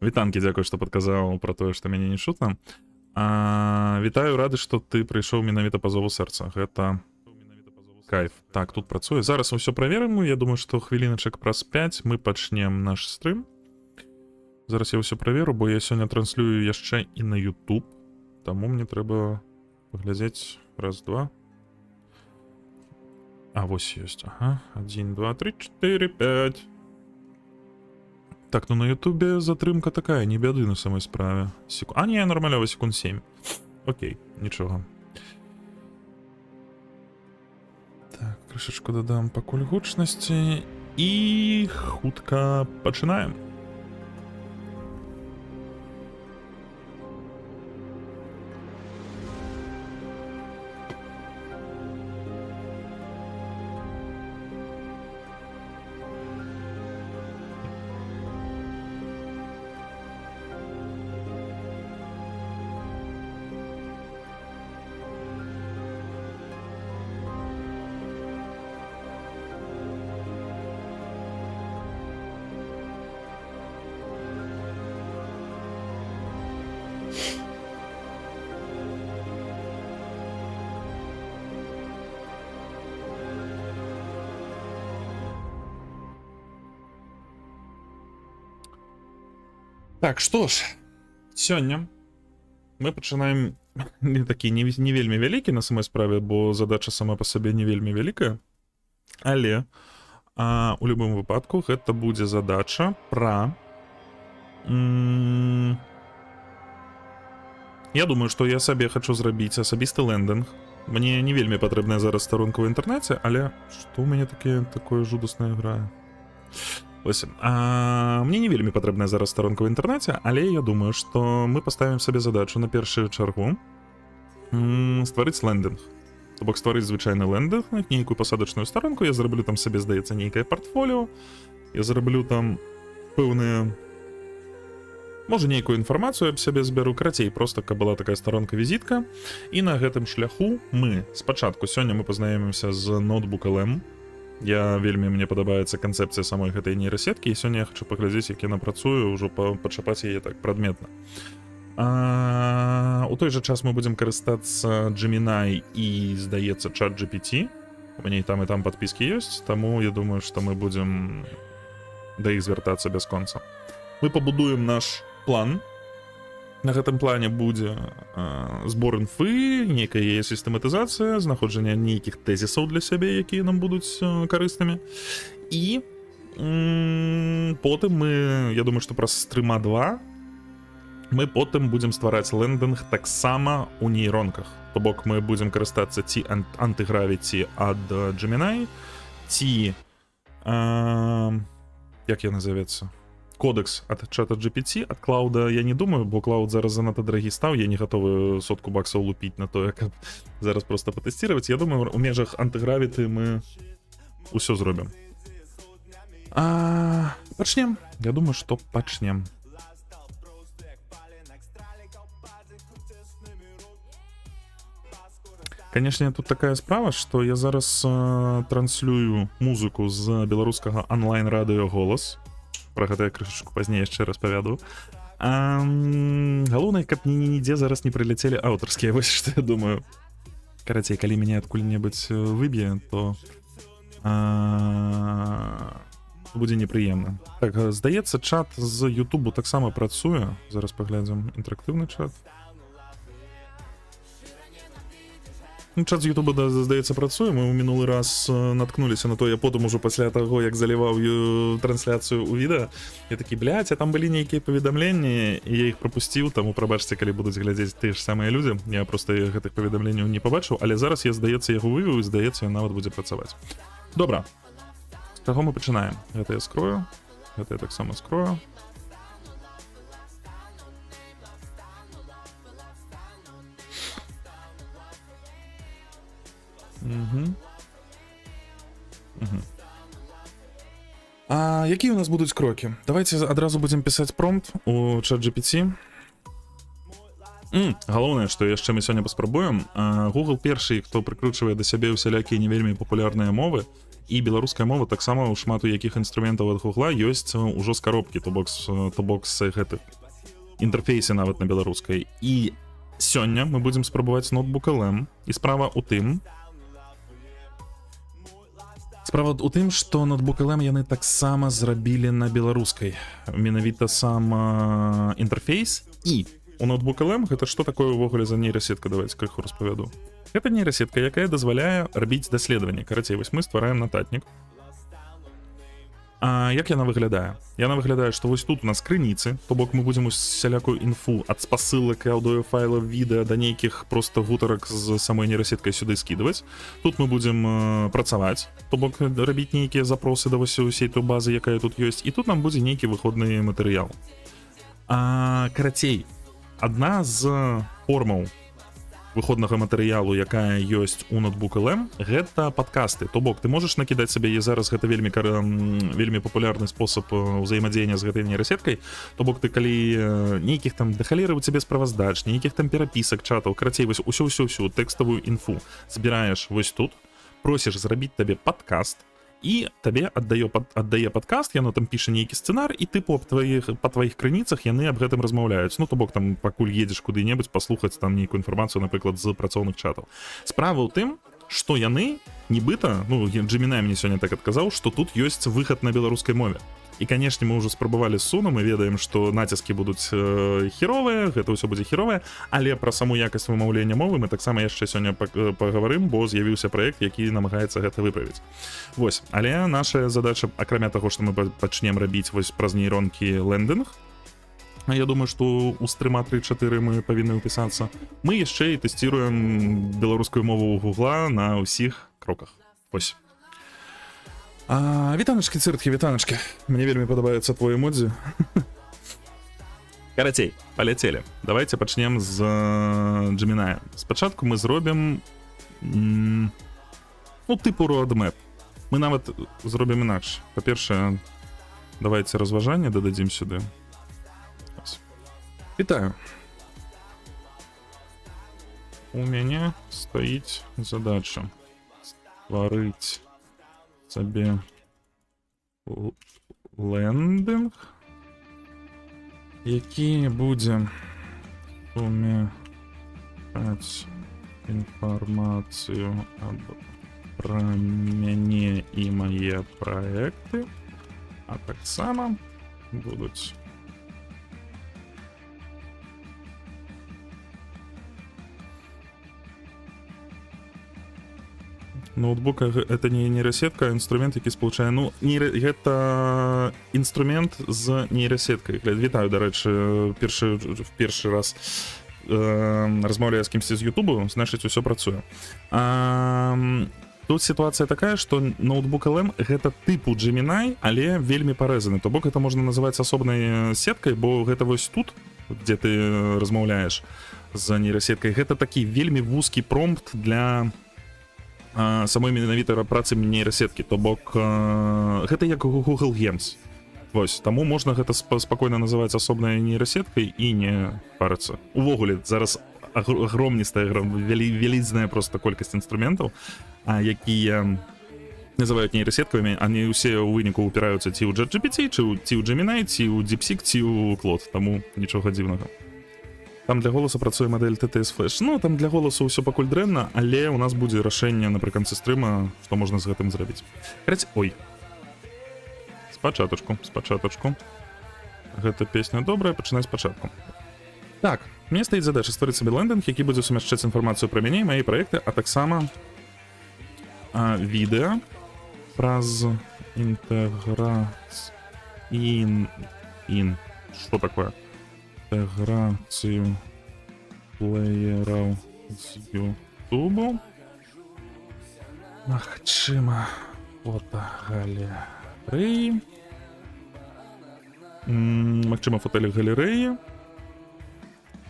Вітанкі, дзякую, што падказаў пра тое, што мяне не чутна. Вітаю, рады, што ты прыйшоў менавіта па зову сэрца. Гэта кайф. Так, тут працуе. Зараз усё праверым. Я думаю, што хвіліначак праз 5 мы пачнем наш стрым. Зараз я ўсё праверу, бо я сёння транслюю яшчэ і на YouTube. Таму мне трэба паглядзець. Раз, два. Вось ёсць. Ага. 1, 2, 3, 4, 5. Так, ну на ютубе затрымка такая, не бяды на самой справе. Не, нормалёва, секунд 7. Окей, нічога. Так, крышачку дадам пакуль гучнасці. І хутка пачынаем. Так, што ж, сёння мы пачынаем не такі не вельмі вялікі на самой справе, бо задача сама па сабе не вельмі вялікая. Але у любым выпадку гэта будзе задача пра... Я думаю, што я сабе хачу зрабіць асабісты лендинг. Мне не вельмі патрэбная зараз старонка ў інтэрнэце, але што ў мяне такое жудаснае грае? Ось. Мне не вельмі патрэбная зараз старонка ў інтэрнэце, але я думаю, што мы паставім сабе задачу на першую чаргу стварыць лендинг. То бок стварыць звычайны лендинг, нейкую пасадачную старонку, я зараблю там сабе, здаецца, нейкае партфоліо, я зараблю там пэўныя, можа, нейкую інфармацыю аб сябе збяру, карацей, проста каб была такая старонка-візітка. І на гэтым шляху мы спачатку сёння мы пазнаёмімся з Notebook.lm. Мне падабаецца канцэпцыя самой гэтай нейрасеткі, і сёння я хачу паглядзець, як яна працуе, ўжо пачапаць яе так прадметна. У той жа час мы будзем карыстацца Gemini і, здаецца, ChatGPT. У мяне і там падпіскі ёсць, таму я думаю, што мы будзем да іх звяртацца бясконца. Мы пабудуем наш план. На гэтым плане будзе збор інфы, нейкая яе сістэматызацыя, знаходжанне нейкіх тэзісаў для сябе, якія нам будуць карыснымі. І потым я думаю, што праз стрыма 2 мы потым будзем ствараць лендинг таксама ў нейронках. То бок мы будзем карыстацца ці антыгравіці ад Gemini, ці як я назавецца? Кодекс ад ChatGPT, ад Клауда я не думаю, бо Клауд зараз занадта дарагі стаў, я не гатовы $100 лупіць на тое, каб зараз проста патэсціраваць. Я думаю, у межах антыгравіты мы ўсё зробім. Пачнем. Я думаю, што пачнем. Канешне, тут такая справа, што я зараз транслюю музыку з беларускага онлайн-радыё «Голас». Пра гэта я крышачку пазней яшчэ распавяду. Галоўнае, каб нідзе зараз не прыляцелі аўтарскія, вось што я думаю. Карацей, калі мяне адкуль-небудзь выб'е, то будзе непрыемна. Так, здаецца, чат з Ютубу таксама працуе. Зараз паглядзім інтэрактыўны чат. Чат з Ютуба, здаецца, працуе. Мы ў мінулы раз наткнуліся на то, я потым ужо пасля таго, як заліваў трансляцыю ў відэа, я такі, а там былі нейкія паведамленні, і я іх прапусціў, таму прабачце, калі будуць глядзець тыя ж самыя людзі. Я проста гэтых паведамленняў не пабачыў, але зараз я, здаецца, яго вывеў, і, здаецца, ён нават будзе працаваць. Добра. З чаго мы пачынаем? Гэта я скрою, гэта я таксама скрою. Якія у нас будуць крокі? Давайте адразу будзем пісаць промпт у ChatGPT. Галоўнае, што яшчэ мы сёння паспрабуем. Google першы, хто прыкручвае да сябе ўсялякія не вельмі папулярныя мовы, і беларуская мова таксама ў шмат у якіх інструментаў ад Гугла ёсць ужо з коробкі, то бок з гэтых інтэрфейсе нават на беларускай. І сёння мы будзем спрабаваць ноутбук LM, і справа ў тым, што ноутбук LM яны таксама зрабілі на беларускай, менавіта сам інтэрфейс. І у ноутбук LM гэта што такое ўвогуле за нейрасетка, давайте крыху распавяду. Гэта нейрасетка, якая дазваляе рабіць даследаванні. Карацей, вось мы ствараем нататнік. А як яна выглядае? Яна выглядае, што вось тут у нас крыніцы, то бок мы будзем усялякую інфу ад спасылак і аўдыёфайлаў, відэа да нейкіх проста гутарак з самой нейрасеткай сюды скідваць. Тут мы будзем працаваць, то бок рабіць нейкія запросы да вось усей той базы, якая тут ёсць, і тут нам будзе нейкі выходны матэрыял. Карацей, адна з формаў выходнага матэрыялу, якая ёсць у ноутбук LM, гэта падкасты. То бок ты можаш накідаць сабе, і зараз гэта вельмі папулярны спосаб узаемадзеяння з гэтай нейрасеткай. То бок ты калі нейкіх там дахалеры у цябе справаздач, нейкіх там перапісак, чатаў, карацей, вось усю тэкставую інфу збіраеш вось тут, просіш зрабіць табе падкаст, і табе аддае падкаст, яно там піша нейкі сцэнар, і ты па тваіх крыніцах яны аб гэтым размаўляюць. Ну, то бок там пакуль едзеш куды-небудзь паслухаць там нейкую інфармацыю, напрыклад, з працоўных чатаў. Справа ў тым, што яны нібыта, ну, Gemini мне сёння так адказаў, што тут ёсць выхад на беларускай мове. І, канешне, мы ўжо спрабавалі з Суна, мы ведаем, што націскі будуць херовыя, гэта ўсё будзе херовае, але пра саму якасць вымаўлення мовы мы таксама яшчэ сёння пагаварым, бо з'явіўся праект, які намагаецца гэта выправіць. Вось, але наша задача, акрамя таго, што мы пачнем рабіць вось праз нейронкі лендинг, я думаю, што ў стрыма 3-4 мы павінны ўпісацца, мы яшчэ і тэсціруем беларускую мову ў Гугла на ўсіх кроках. Вось. Вітаначкі, цырткі, вітаначкі. Мне вельмі падабаецца твой эмодзі. Карацей, паляцелі. Давайте пачнем з Gemini. Спачатку мы зробім тыпу roadmap. Мы нават зробім інакш. Па-першае, давайте разважанне дададзім сюды. Вітаю. У мяне стаіць задача стварыць сабе лендинг, які будзе сумяшаць інфармацыю пра мяне і мае праекты, а таксама будуць ноутбук. Это не нейрасетка, а інструмент, які спалучае. Ну, гэта інструмент з нейрасеткай. Вітаю, дарэчы, в першы раз размаўляю з кімсьці з Ютубу, значыць, усё працуе. Тут сітуацыя такая, што ноутбук LM гэта тыпу Gemini, але вельмі парэзаны. То бок гэта можна называць асобнай сеткай, бо гэта вось тут, дзе ты размаўляеш з нейрасеткай, гэта такі вельмі вузкі промпт для самой менавіта працы нейрасеткі. То бок гэта як Google Games. Вось, таму можна гэта спакойна называць асобнай нейрасеткай і не парыцца. Увогуле, зараз агромністая, вялізная проста колькасць інструментаў, якія называюць нейрасеткавымі, они ўсе ў выніку упіраюцца ці ў ChatGPT, ці ў Gemini, ці ў DeepSeek, ці ў Claude, таму нічога дзіўнага. Там для голосу працуе мадэль TTS Flash. Ну, там для голосу ўсё пакуль дрэнна, але ў нас будзе рашэнне напрыканцы стрыма, што можна з гэтым зрабіць. Спачатачку. Гэта песня добрая, пачынаць спачатку. Так, мне стаіць задача стварыць сабе лендинг, які будзе сумяшчаць інфармацыю пра мяне і мае праекты, а таксама відэа праз Што такое? Інтэграцыю плеераў з Ютубу. Магчыма, фотогалерэі. Магчыма, фотогалерэі.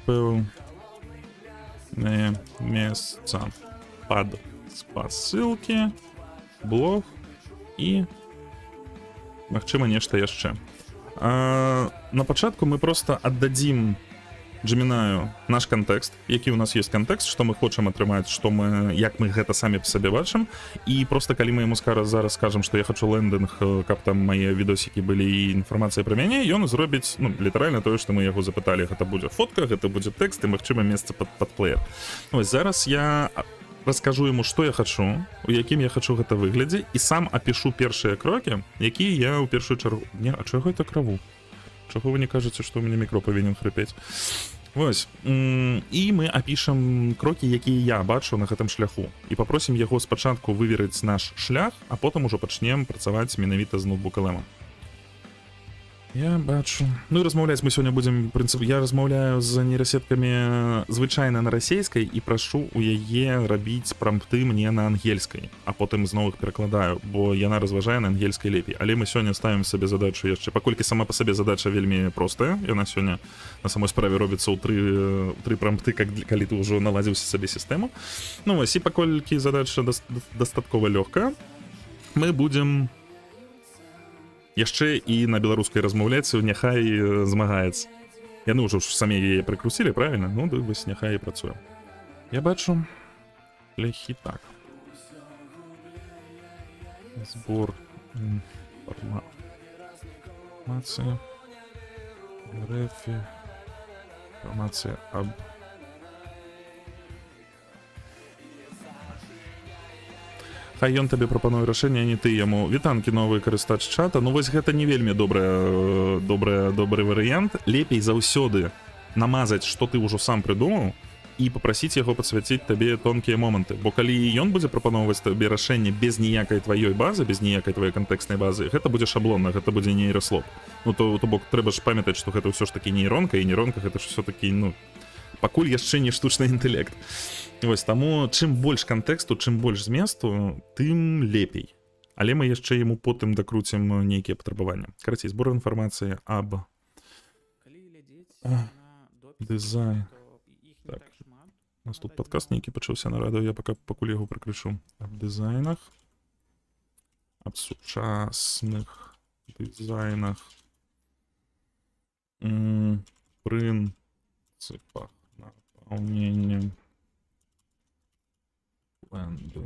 Пэўнае месца пад спасылкі, блог і магчыма нешта яшчэ. На пачатку мы просто аддадзім Gemini наш кантэкст, які ў нас ёсць кантэкст, што мы хочам атрымаць, як мы гэта самі па сабе бачым, і просто калі мы яму зараз скажам, што я хачу лендинг, каб там мае відосікі былі і інфармацыя пра мяне, ён зробіць, ну, літаральна тое, што мы яго запыталі, гэта будзе фотка, гэта будзе тэкст і магчыма месца пад плеер. Вось зараз я раскажу яму, што я хачу, у якім я хачу гэта выглядзе, і сам апішу першыя крокі, якія я ў першую чаргу... Не, а чаго я так раву? Чаго вы не кажаце, што ў мяне мікро павінен хрыпець? Вось. І мы апішам крокі, якія я бачу на гэтым шляху. І папросім яго спачатку выверыць наш шлях, а потым ужо пачнем працаваць менавіта з ноутбук-LM. Я бачу. Ну і размаўляць мы сёння будзем, я размаўляю з нейрасеткамі звычайна на расейскай і прашу у яе рабіць прампты мне на ангельскай, а потым зноў іх перакладаю, бо яна разважае на ангельскай лепей. Але мы сёння ставім сабе задачу яшчэ, паколькі сама па сабе задача вельмі простая, яна сёння на самой справе робіцца ў тры прампты, калі ты ўжо наладзіўся сабе сістэму. Ну вось, і паколькі задача дастаткова лёгкая, мы будзем яшчэ і на беларускай размаўляць, няхай змагаецца. Яны ўжо самі яе прыкруцілі, правільна? Ну, вось няхай і працуе. Я бачу шляхі так. Збор інфармацыі. Інфармацыя аб... Хай ён табе прапануе рашэнне, а не ты яму. Вітанкі, новы карыстач чата. Ну вось гэта не вельмі добры варыянт. Лепей заўсёды намазаць, што ты ўжо сам прыдумаў, і папрасіць яго падсвяціць табе тонкія моманты. Бо калі ён будзе прапаноўваць табе рашэнне без ніякай тваёй базы, без ніякай тваёй кантэкснай базы, гэта будзе шаблонна, гэта будзе нейраслоп. Ну то бок трэба ж памятаць, што гэта ўсё ж такі нейронка, і нейронка гэта ж ўсё-такі, ну, пакуль яшчэ не штучны інтэлект. Вось, таму чым больш кантэксту, чым больш зместу, тым лепей. Але мы яшчэ яму потым дакруцім нейкія патрабаванні. Карацей, збор інфармацыі аб дызайн. Так. У нас тут падкаст нейкі пачаўся на радыё, я пакуль яго прыключу. Аб дызайнах. Аб сучасных дызайнах. Прынцыпах напаўнення ленду.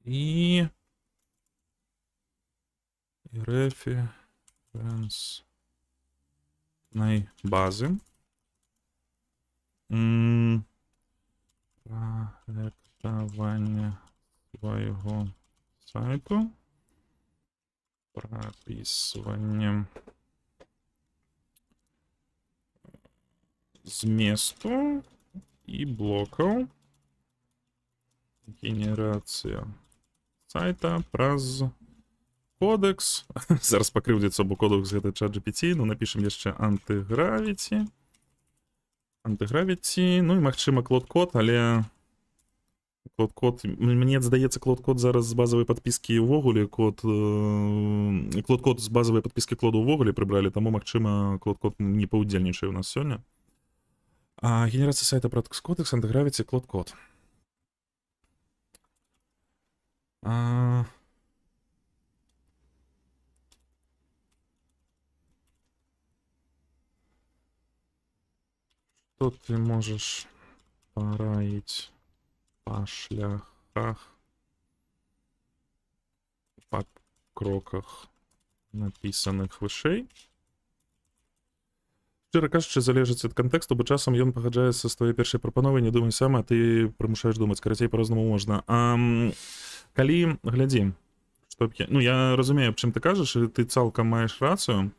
І референснай базы. Праектавання свайго сайту. Прапісванне зместу і блокаў. Генерацыя сайта праз кодекс. Зараз пакрыўдзіцца, бо кодекс гэта ChatGPT, ну напішем яшчэ антигравіті. Ну і магчыма клод-код, але клод-код, мне здаецца, клод-код зараз з базавай падпіскі ўвогуле, клод-код з базавай падпіскі клоду ўвогуле прыбралі, таму магчыма клод-код не паўдзельнічае у нас сёння. А генерацыя сайта праз кодекс, антигравіті, клод-код. Что ты можешь пораить по шляхах, по кроках, написаных вышэй? Шчыра кажучы, залежыць ад кантэксту, бо часам ён пагаджаецца з твоей першай прапановай, не думай сам, а ты прымушаеш думаць, карацей, па-рознаму можна. Калі, глядзі, што б я... Ну, я разумею, аб чым ты кажаш, і ты цалкам маеш рацыю.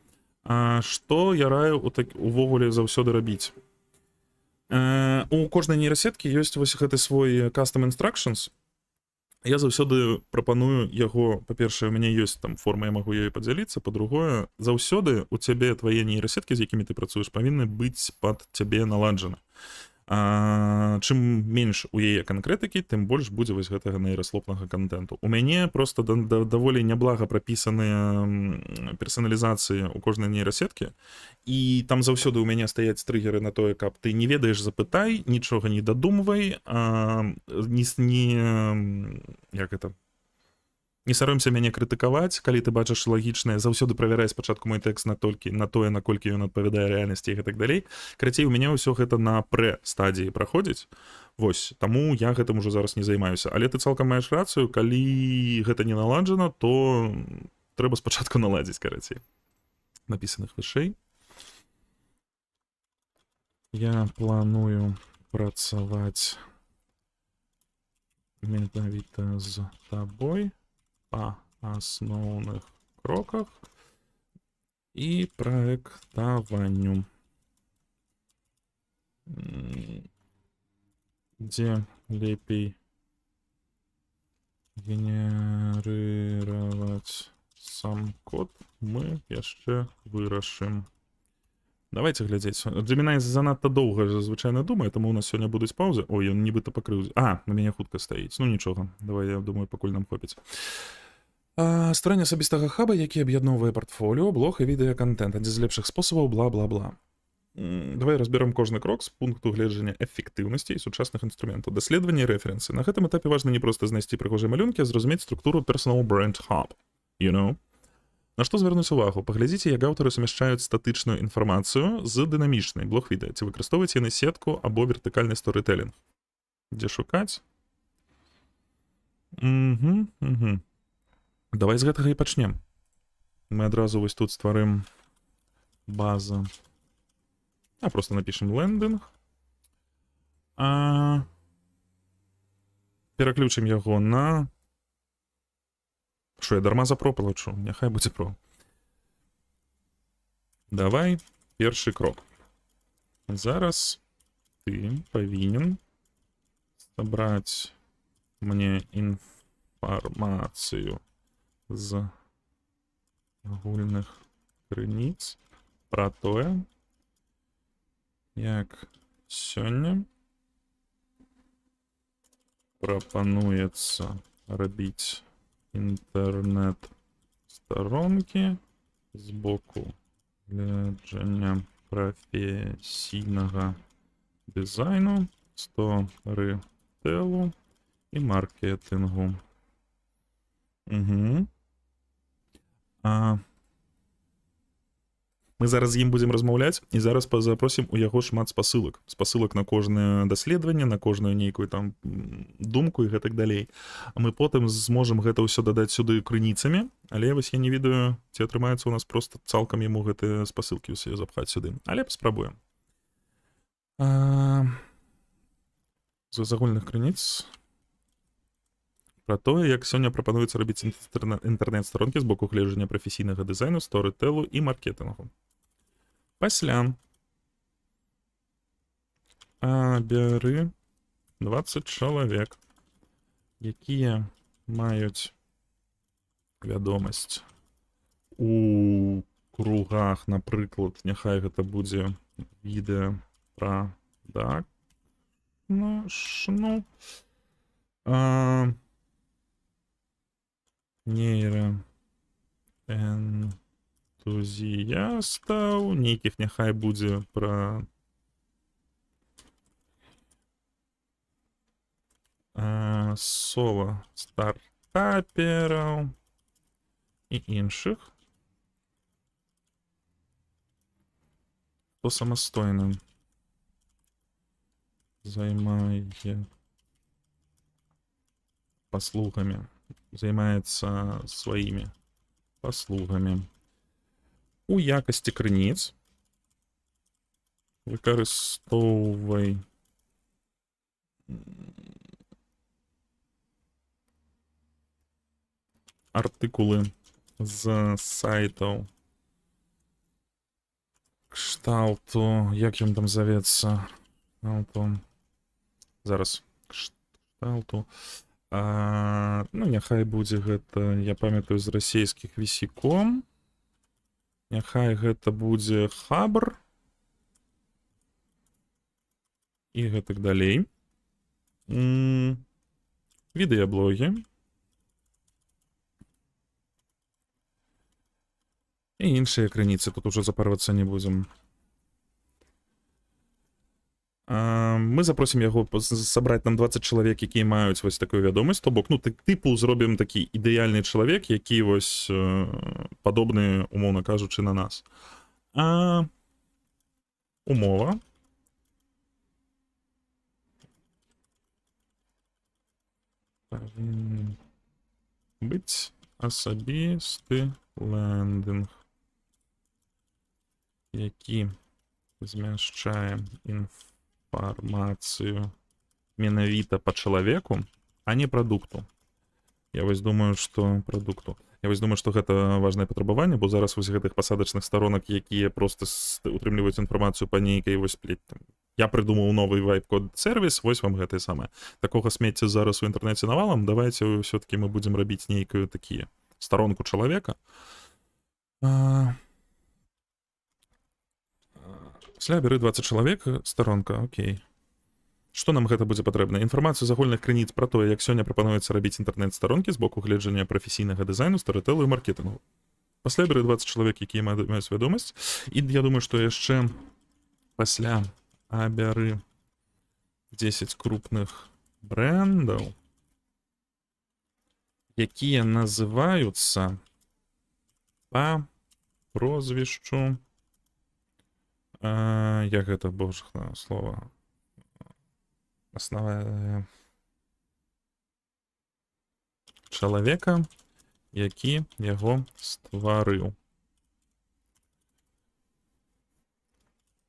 Што я раю увогуле заўсёды рабіць? У кожнай нейрасеткі ёсць вось гэты свой custom instructions. Я заўсёды прапаную яго, па-першае, у мяне ёсць там форма, я магу ёй падзяліцца, па-другое, заўсёды у цябе твае нейрасеткі, з якімі ты працуеш, павінны быць пад цябе наладжаны. Чым менш у яе канкрэтыкі, тым больш будзе вось гэтага нейраслопнага контенту. У мяне просто даволі няблага прапісаныя персаналізацыі ў кожнай нейрасеткі, і там заўсёды ў мяне стаяць трыгеры на тое, каб ты не ведаеш, запытай, нічога не дадумвай, як это... Не саромся мяне крытыкаваць, калі ты бачыш лагічнае, заўсёды правярай спачатку мой тэкст на тое, наколькі ён адпавядае рэальнасці і гэтак далей. Карацей, у мяне ўсё гэта на прэ-стадіі праходзіць. Вось, таму я гэтым ужо зараз не займаюся. Але ты цалкам маеш рацыю, калі гэта не наладжана, то трэба спачатку наладзіць, карацей. Напісаных вышэй. Я планую працаваць менавіта з табой па асноўных кроках і праектаванню. Дзе лепей генерировать сам код, мы яшчэ вырашым. Давайте глядзець. Gemini занадта доўга звычайна думае, таму у нас сёння будуць паўзы. Ой, ён нібыта пакрыў. На мяне хутка стаіць. Ну нічога. Давай, я думаю, пакуль нам хопіць. Стварэнне асабістага хаба, які аб'ядноўвае партфоліо, блог і відэакантэнт. Адзін з лепшых спосабаў, бла-бла-бла. Давай разберем кожны крок з пункту гледжання эфектыўнасці і сучасных інструментаў. Даследаванне і рэферэнсы. На гэтым этапе важна не проста знайсці прыгожыя малюнкі, а зразумець структуру Personal Brand Hub. You know? На што звярнуць увагу? Паглядзіце, як аўтары сумяшчаюць статычную інфармацыю з дынамічнай блог-відэа. Ці выкарыстоўваюць яны сетку або вертыкальны сторытэлінг. Дзе шукаць? Давай з гэтага і пачнем. Мы адразу вось тут стварым база. Просто напишем лендинг. Пераключым яго на... Що, я дарма за про палачу? Няхай будзе про. Давай, першы крок. Зараз ты павінен сабраць мне інфармацыю з агульных крыніц пра тое, як сёння прапануецца рабіць інтэрнэт-старонкі з боку гледжання прафесійнага дызайну, сторытэлу і маркетынгу. Мы зараз з ім будзем размаўляць і зараз запросім у яго шмат спасылак. Спасылак на кожнае даследаванне, на кожную нейкую там думку і гэтак далей. А мы потым зможам гэта ўсё дадаць сюды крыніцамі, але вось я не ведаю, ці атрымаецца у нас просто цалкам яму гэтыя спасылкі ўсе запхаць сюды. Але паспрабуем. З агульных крыніц пра тое, як сёння прапануецца рабіць інтэрнэт-старонкі з боку гледжання прафесійнага дызайну, сторытэлу і маркетынгу. Пасля бяры 20 чалавек, якія маюць вядомасць у кругах, напрыклад, няхай гэта будзе відэа пра нейраэнтузіястаў, нейкіх няхай будзе пра соло стартапераў і іншых, хто самастойна займае паслугамі, займаецца сваімі паслугамі. У якасці крыніц выкарыстоўвай артыкулы з сайтаў кшталту, як ён там завецца, зараз кшталту, ну няхай будзе гэта, я памятаю, з расійскіх вісіком, няхай гэта будзе хабр і гэтак далей. Відэаблогі і іншыя крыніцы, тут ужо запарвацца не будзем. Мы запросім яго сабраць нам 20 чалавек, якія маюць вось такую вядомасць, то бок, ну, тыпу зробім такі ідэальны чалавек, які вось падобны, умоўна кажучы, на нас. Умова. Павінен быць асабісты лендинг, які змяшчае інфармацыю менавіта па чалавеку, а не прадукту. Я вось думаю, што прадукту. Я вось думаю, што гэта важнае патрабаванне, бо зараз вось гэтых пасадачных старонак, якія проста утрымліваюць інфармацыю па нейкай вось я прыдумаў новы вайп-код сервіс, вось вам гэтае самае. Такога смецця зараз у інтэрнэце навалам, давайте ўсё-такі мы будзем рабіць нейкую такія старонку чалавека. Пасля бяры 20 чалавек, старонка, окей. Што нам гэта будзе патрэбна? Інфармацыю з агульных крыніц пра тое, як сёння прапануецца рабіць інтэрнэт-старонкі з боку гледжання прафесійнага дызайну, старытэлу і маркетынгу. Пасля бяры 20 чалавек, якія маюць свядомасць. І я думаю, што яшчэ пасля абяры 10 крупных брэндаў, якія называюцца па прозвішчу, як гэта, божа, слова, основа чалавека, які яго стварыў.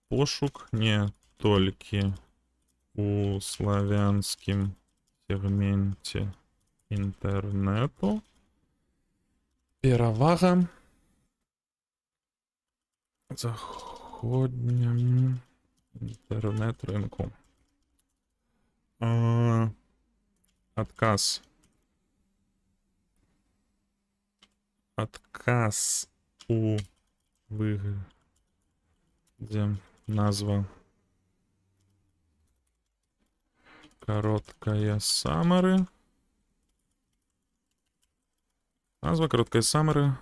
Пошук не толькі у славянскім сегменце інтэрнэту, перавага заходняму інтэрнэт-рынку. Адказ у выглядзе назва кароткая самары. Назва кароткая самары.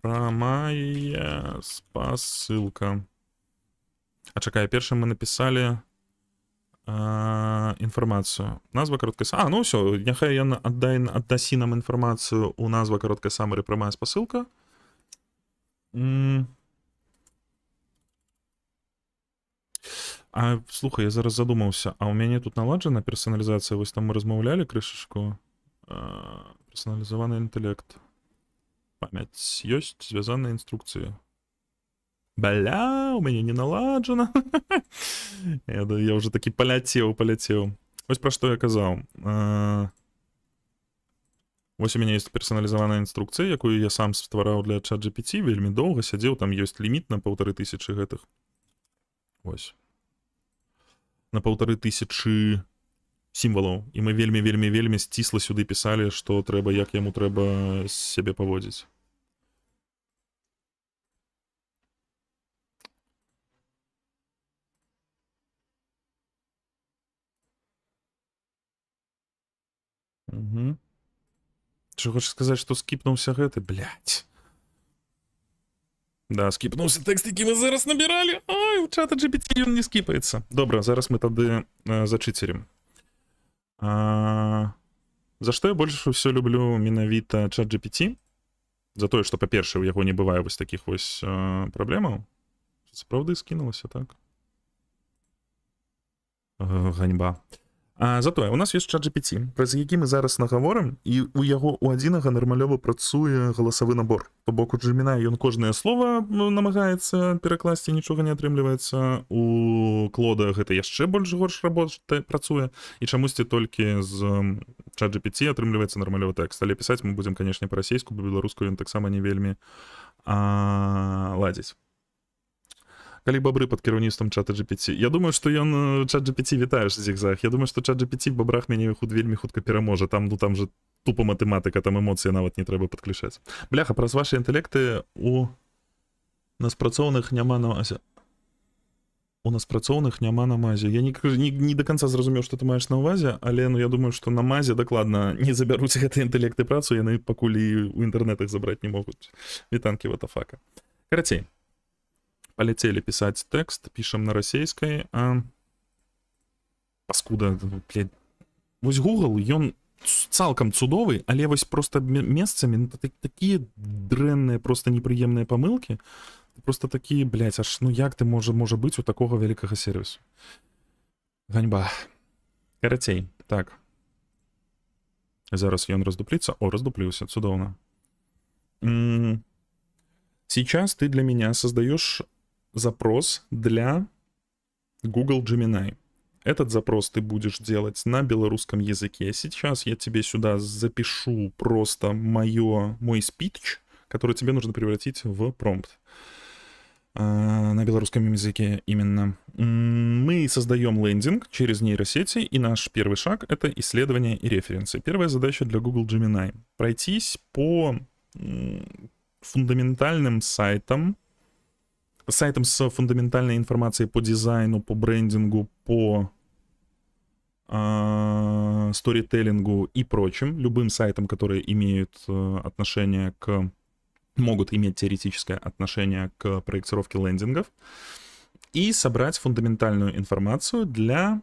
Прамая спасылка. А чакай, першым мы напісалі інфармацыю. Назва кароткай самары. Ну ўсё, няхай ён аддасі нам інфармацыю у назва кароткай самары прамая спасылка. А слухай, я зараз задумаўся, а ў мяне тут наладжана персаналізацыя, вось там мы размаўлялі крышачку. Персаналізаваны інтэлект. Памяць ёсць, звязаныя інструкцыі. Бля, у мяне не наладжана. Я уже такі паляцеў. Вось пра што я казаў. Вось у мяне ёсць персаналізаваная інструкцыя, якую я сам ствараў для ChatGPT, вельмі доўга сядзеў, там ёсць ліміт на 1500 гэтых. Вось. На 1500 сімвалаў. І мы вельмі сцісла сюды пісалі, што трэба, як яму трэба сябе паводзіць. Угу. Что хочешь сказать, что скіпнуўся гэты? Блядь. Да, скіпнуўся тэкст, які мы зараз набіралі. Ой, у чата GPT ён не скіпаецца. Добра, зараз мы тады зачыцерім. За што я больш усё люблю менавіта ChatGPT? За тое, што, па-першае, у яго не бывае вось такіх вось праблемаў. Сапраўды скінулася, так? Ганьба. Затое, у нас ёсць ChatGPT, праз які мы зараз нагаворым, і у яго у адзінага нармалёва працуе галасавы набор. То бок у Gemini ён кожнае слова намагаецца перакласці, нічога не атрымліваецца. У Клода гэта яшчэ горш працуе, і чамусьці толькі з ChatGPT атрымліваецца нармалёвы тэкст. Але пісаць мы будзем, канешне, па-расейску, бо беларускую ён таксама не вельмі ладзіць. Калі бабры пад кіраўніцтвам чата GPT. Я думаю, што ён чат GPT вітаеш зігзаг. Я думаю, што чат GPT бабрах мяне вельмі хутка пераможа. Там же тупа матэматыка, там эмоцыі нават не трэба падключаць. Бляха, праз вашы інтэлекты у нас працоўных няма на мазе. У нас працоўных няма на мазе. Я не до конца зразумеў, што ты маеш на ўвазе, але я думаю, што на мазе дакладна не забяруць гэтыя інтэлекты працу, яны пакуль і ў інтэрнэтах забраць не могуць. Вітанкі ватафака. Карацей. Полетели писать текст, пишем на российской. паскуда, блядь. Вось Google, ён цалкам цудовы, але вось просто месцамі такія дрэнныя, просто непрыемныя памылкі, просто такія, блядь, аж ну як ты можа быць у такога вялікага сервісу? Ганьба. Карацей, так. Зараз ён раздуплится. О, раздуплился, цудоўна. Сейчас ты для меня создаешь запрос для Google Gemini. Этот запрос ты будешь делать на белорусском языке. Сейчас я тебе сюда запишу просто мой спич, который тебе нужно превратить в промпт. На белорусском языке именно. Мы создаем лендинг через нейросети, и наш первый шаг — это исследования и референсы. Первая задача для Google Gemini — пройтись по фундаментальным сайтам с фундаментальной информацией по дизайну, по брендингу, по сторителлингу и прочим, любым сайтам, которые могут иметь теоретическое отношение к проектировке лендингов, и собрать фундаментальную информацию для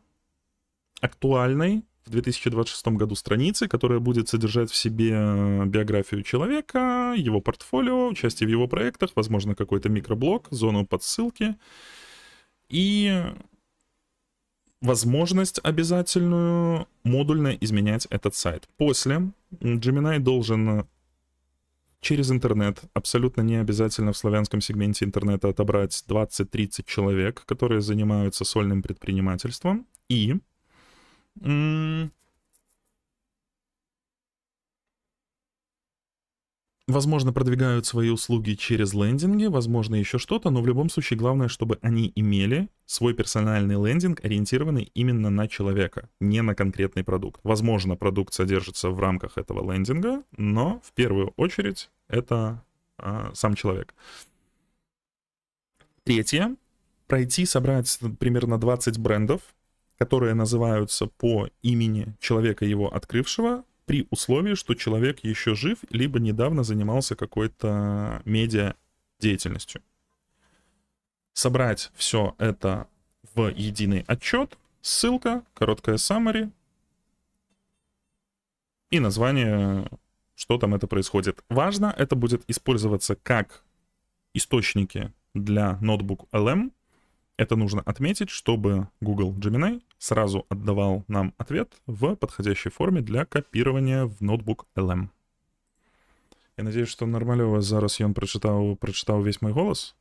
актуальной в 2026 году страницы, которая будет содержать в себе биографию человека, его портфолио, участие в его проектах, возможно, какой-то микроблог, зону подссылки и возможность обязательную модульно изменять этот сайт. После Gemini должен через интернет, абсолютно не обязательно в славянском сегменте интернета, отобрать 20-30 человек, которые занимаются сольным предпринимательством, и возможно, продвигают свои услуги через лендинги, возможно, еще что-то, но в любом случае главное, чтобы они имели свой персональный лендинг, ориентированный именно на человека, не на конкретный продукт. Возможно, продукт содержится в рамках этого лендинга, но в первую очередь это сам человек. Третье. Собрать примерно 20 брендов, которые называются по имени человека, его открывшего, при условии, что человек еще жив, либо недавно занимался какой-то медиа-деятельностью. Собрать все это в единый отчет, ссылка, короткая summary и название, что там это происходит. Важно, это будет использоваться как источники для Notebook LM. Это нужно отметить, чтобы Google Gemini сразу отдавал нам ответ в подходящей форме для копирования в Notebook LM. Я надеюсь, что нормально зараз ён прочитал весь мой голос.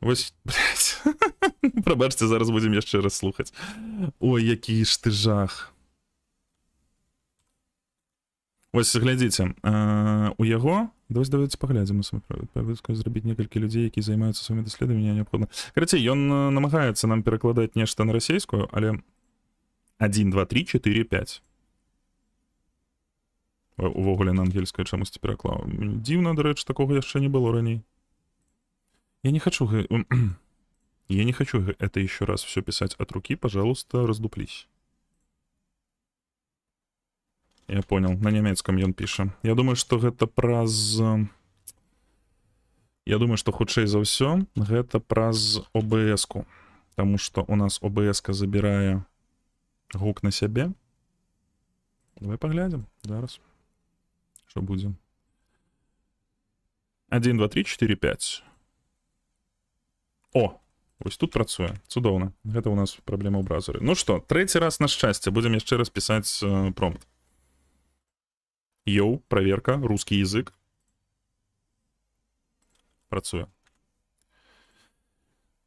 Вось, блядь. Пробачьте, зараз будем яшчэ раз слухаць. Ой, які ж ты жах. Вось, глядзіце, у яго... Давайте паглядзім. Зрабіць некалькі людзей, які займаюцца сваімі даследаваннямі, неабходна. Карацей, ён намагаецца нам перакладаць нешта на расейскую, але 1, 2, 3, 4, 5. Увогуле на ангельскую чамусьці пераклаў. Дзіўна, дарэчы, такога яшчэ не было раней. Я не хочу это еще раз все писать от руки, пожалуйста, раздуплись. Я понял, на немецком ён піша. Я думаю, што гэта праз... Я думаю, што хутчэй за ўсё гэта праз OBS-ку. Таму што у нас OBS-ка забірае гук на сябе. Давай паглядзім зараз. Што будзе? 1, 2, 3, 4, 5. О! Вось тут працуе. Цудоўна. Гэта у нас праблема ў бразеры. Ну што, трэці раз на шчасце. Будзем яшчэ раз пісаць промпт. Йоу, проверка, русский язык. Працуя.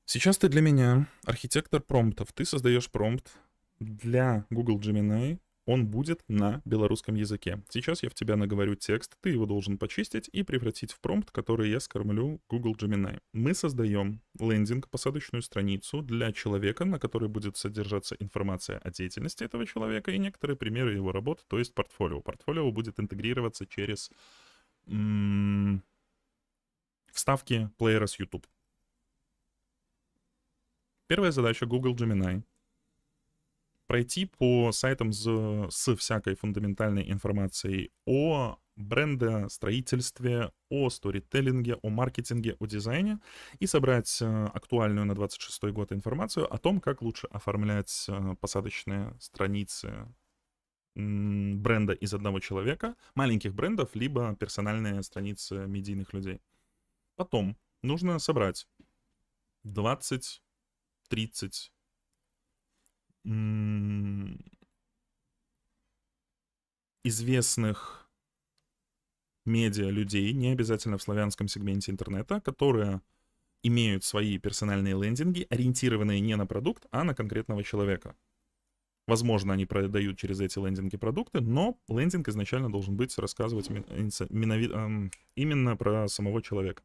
Сейчас ты для меня архитектор промптов. Ты создаешь промпт для Google Gemini. Он будет на белорусском языке. Сейчас я в тебя наговорю текст. Ты его должен почистить и превратить в промпт, который я скормлю Google Gemini. Мы создаем лендинг, посадочную страницу для человека, на которой будет содержаться информация о деятельности этого человека и некоторые примеры его работ, то есть портфолио. Портфолио будет интегрироваться через вставки плеера с YouTube. Первая задача Google Gemini — пройти по сайтам с всякой фундаментальной информацией о брендостроительстве, о сторителлинге, о маркетинге, о дизайне и собрать актуальную на 26 год информацию о том, как лучше оформлять посадочные страницы бренда из одного человека, маленьких брендов, либо персональные страницы медийных людей. Потом нужно собрать 20-30 известных медиа людей, не обязательно в славянском сегменте интернета, которые имеют свои персональные лендинги, ориентированные не на продукт, а на конкретного человека. Возможно, они продают через эти лендинги продукты, но лендинг изначально должен быть рассказывать именно про самого человека.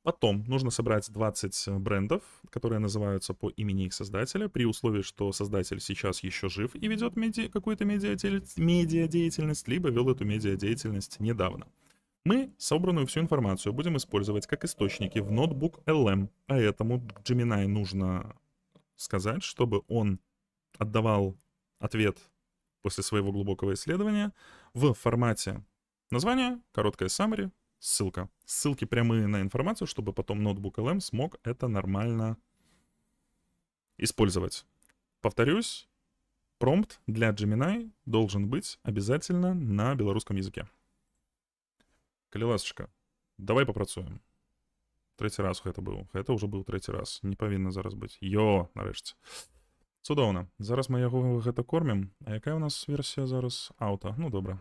Потом нужно собрать 20 брендов, которые называются по имени их создателя, при условии, что создатель сейчас еще жив и ведет какую-то медиадеятельность, либо вел эту медиадеятельность недавно. Мы собранную всю информацию будем использовать как источники в ноутбук LM, поэтому Gemini нужно сказать, чтобы он отдавал ответ после своего глубокого исследования в формате названия, короткое summary, ссылка. Ссылки прямые на информацию, чтобы потом ноутбук LM смог это нормально использовать. Повторюсь, промпт для Gemini должен быть обязательно на белорусском языке. Каліласочка, давай попрацуем. Третій раз гэта быў. Гэта ўжо быў трэці раз. Не павінна зараз быць. Нарэшце. Цудоўна. Зараз мы яго гэта кормім. А якая у нас версія зараз? Аута. Ну, добра.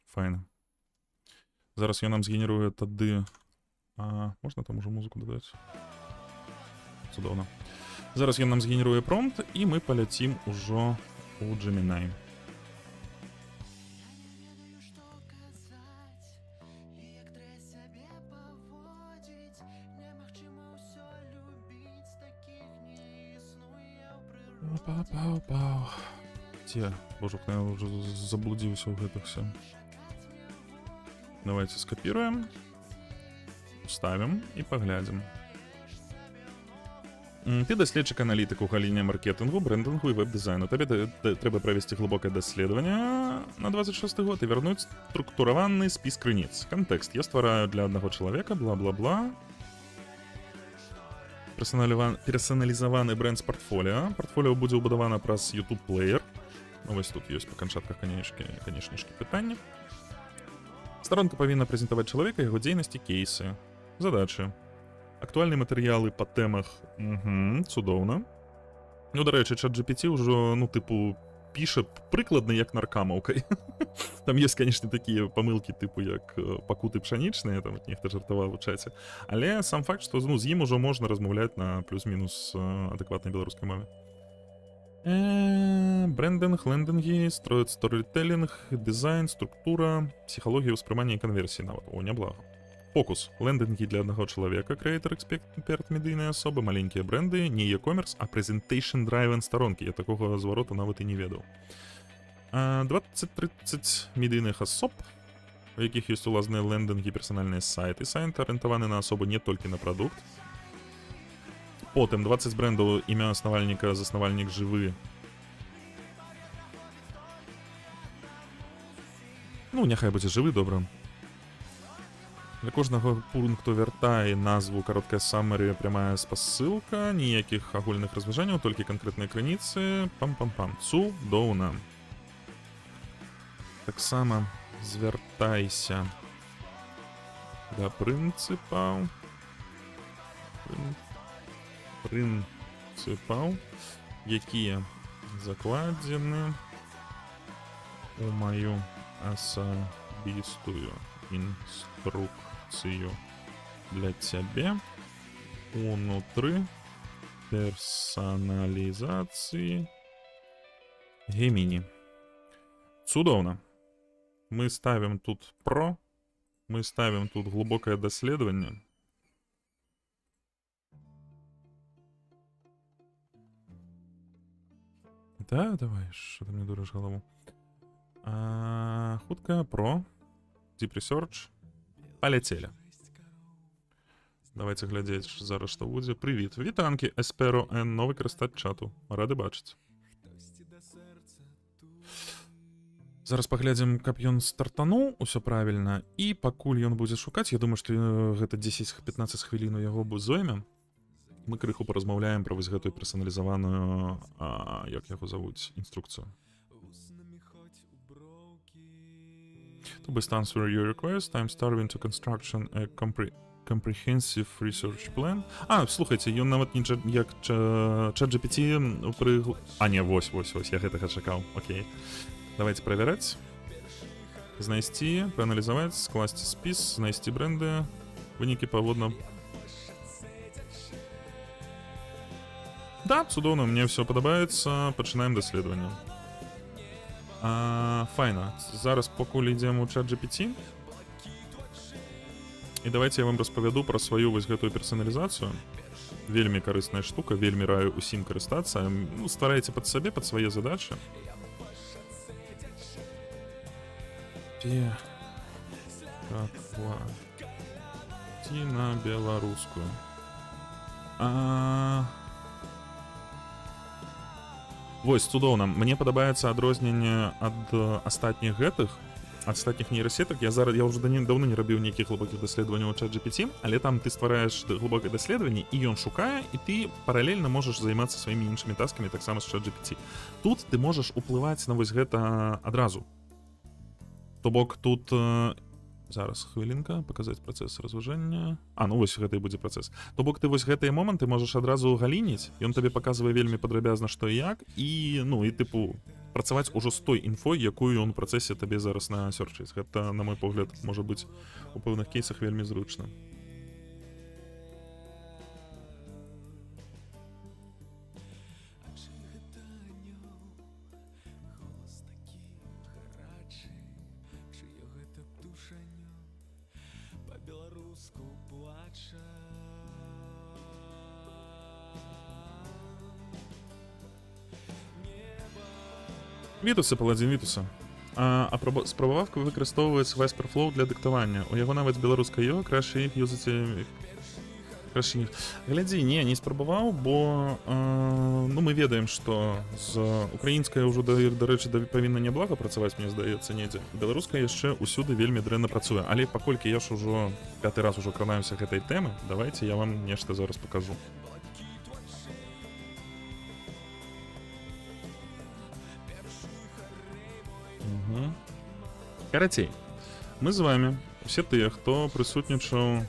Файна. Зараз я нам згенеруе тады... можна там уже музыку дадаць? Цудоўна. Зараз ён нам згенеруе промпт, і мы паляцім ужо у Gemini. Пау-пау-пау. Те, божух, я уже заблудился в гэтых все. Давайте скопируем, вставим и поглядим. Ты даследчик аналітик у галіне маркетингу, брендингу і веб-дизайну. Тобі треба провести глибоке дослідження на 26 год і вернуть структурований спис криниць. Контекст. Я створаю для одного человека, бла-бла-бла. Персоналізований бренд з портфоліо. Портфоліо буде убудовано праз YouTube Player. Ну, ось тут есть по канчатках, конечно, питання. Сторонка повинна презентувати чоловіка, його дійності, кейси, задачі. Актуальні матеріали по темах. Цудовно. Ну, до речі, ChatGPT уже, ну, типу, пише прикладно, як наркамовкою. Там є, звісно, такі помилки, типу, як покути пшеничні, там ніхто жартував у чаті. Але сам факт, що ну, з ним уже можна розмовляти на плюс-мінус адекватній білоруській мові. Брендинг, лендинги, сторітелінг, дизайн, структура, психологія восприймання і конверсії навіть. О, неблаго. Фокус. Лендинги для одного человека, креатор, експерт, медийные особи, маленькие бренды, не e-commerce, а presentation driven сторонки. Я такого зворота навіть і не ведав. 20-30 медийних особ, у яких є улазні лендинги, персональні сайти. Сайт орієнтований на особу не тільки на продукт. Потім 20 брендів, ім'я основальника, засновальник живи. Ну, нехай буде живи, добре. Для кожного пункту вертай назву, короткая summary, прямая спасылка, ніяких агульных разважанняў, толькі канкрэтныя крыніцы, пам-пам-пам, цудоўна. Таксама звяртайся да прынцыпаў, якія закладзены у маю асабістую инструкцию для тебя внутри персонализации Gemini. Цудовно. Мы ставим тут про, мы ставим тут глубокое доследование. Да, давай, что ты мне дуришь голову. Худкая про. Deep Research. Полетели. Давайте глядзець зараз, што будзе. Прывіт. Вітанкі, Эсперо Н. Новы карыстач чату. Рады бачыць. Зараз паглядзім, каб ён стартануў усё правільна, і пакуль ён будзе шукаць, я думаю, што гэта 10-15 хвілін у яго зойме. Мы крыху паразмаўляем пра вось гэтую персаналізаваную, як яго завуць, інструкцыю. To best answer your request, I'm starting to construction a comprehensive research plan. Слухайце, ён нават не як ChatGPT пры... не, вось, я гэтага чакаў. Окей. Давайте проверять. Знайсці, прааналізаваць, скласці спіс, знайсці бренды, вынікі паводна. Да, цудоўна, мне все падабаецца, пачынаем даследаванне. Файна. Зараз пакуль ідзем у ChatGPT. І давайте я вам распавяду пра сваю вось гэтую персаналізацыю. Вельмі карысная штука, вельмі раю усім карыстацца. Ну, стварайце пад сабе, пад свае задачы. Ці на беларускую. Вось, цудоўна. Мне падабаецца адрозненне ад астатніх гэтых, ад астатніх нейрасетак. Я ўжо даўно не рабіў нейкіх глыбокіх даследаванняў у ChatGPT, але там ты ствараеш глыбокае даследаванне, і ён шукае, і ты паралельна можаш займацца сваімі іншымі таскамі таксама з ChatGPT. Тут ты можаш уплываць на вось гэта адразу. То бок тут... Зараз, хвілінка, паказаць працэс разважэння. Вось гэта і будзе працэс. То бок ты вось гэтыя моманты можаш адразу галініць, ён табе паказвае вельмі падрабязна, што і як, і тыпу працаваць ужо з той інфой, якую ён у працэсе табе зараз насёрчыць. Гэта, на мой погляд, можа быць у пэўных кейсах вельмі зручна. Вітуса, паладзін Вітуса. Спрабавав выкарыстоўваць Whisperflow для дыктавання. У яго нават беларускай краще іх юзаце... Краще іх... Глядзі, не спрабаваў, бо мы ведаем, што з украінскай ўжо, дарэчы, павінна няблага працаваць, мне здаецца, недзе. Беларуская яшчэ ўсюды вельмі дрэнна працуе. Але паколькі я ж ужо 5-й раз ужо кранаюся гэтай тэмы, давайте я вам нешта зараз пакажу. Карацей, мы з вами, усе тыя, хто прысутнічаў...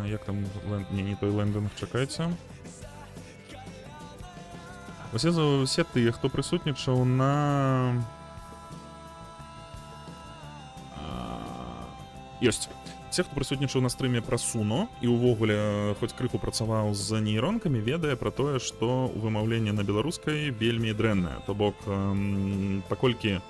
Як там... Не той лендинг, чакайце. Усе тыя, хто прысутнічаў на... Ёсць. Все, хто прысутнічаў на стрыме пра Суно і ўвогуле хоць крыху працаваў з нейронкамі, ведае пра тое, што вымаўленне на беларускай вельмі дрэннае. То бок, паколькі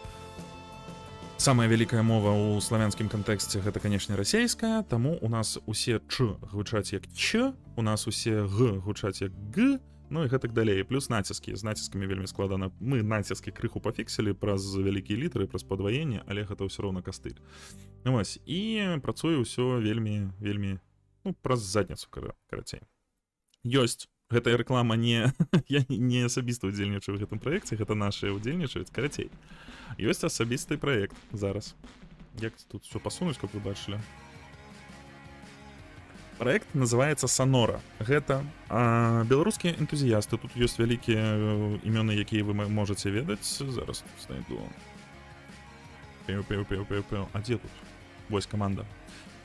самая вялікая мова ў славянскім кантэксце гэта, канешне, расейская, таму у нас усе ч гучаць як ч, у нас усе г гучаць як г, ну і гэтак далей. Плюс націскі. З націскамі вельмі складана. Мы націскі крыху пафіксілі праз вялікія літары, праз падваенне, але гэта ўсё роўна кастыль. Вось. І працуе ўсё вельмі, праз задніцу, карацей. Ёсць. Гэтая рэклама не... Я не асабіста ўдзельнічаю ў гэтым праекце, гэта нашыя ўдзельнічаюць, карацей. Ёсць асабісты праект зараз. Як тут все пасунуць, как вы бачылі. Праект называецца Sonora. Гэта беларускія энтузіясты. Тут ёсць вялікія імёны, якія вы можаце ведаць. Зараз знайду. А дзе тут? Вось каманда.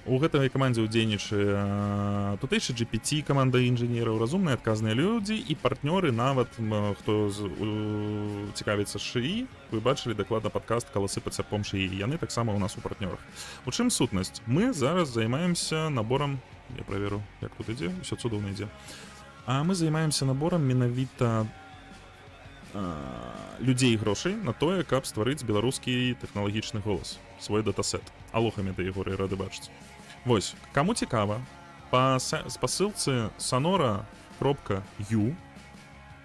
У гэтай камандзе ўдзельнічае тутэйшы GPT, каманда інжынераў, разумныя адказныя людзі і партнёры, нават хто цікавіцца шыі. Вы бачылі дакладна падкаст «Каласы пад сярпом шыі». Яны таксама ў нас у партнёрах. У чым сутнасць? Мы зараз займаемся наборам... Я праверу, як тут ідзе. Усё цудоўна ідзе. Мы займаемся наборам менавіта людзей і грошай на тое, каб стварыць беларускі тэхналагічны голас. Свой датасет. Алоха, Мета Егоры, рады бачыць. Вось, каму цікава, па спасылцы sonora.ru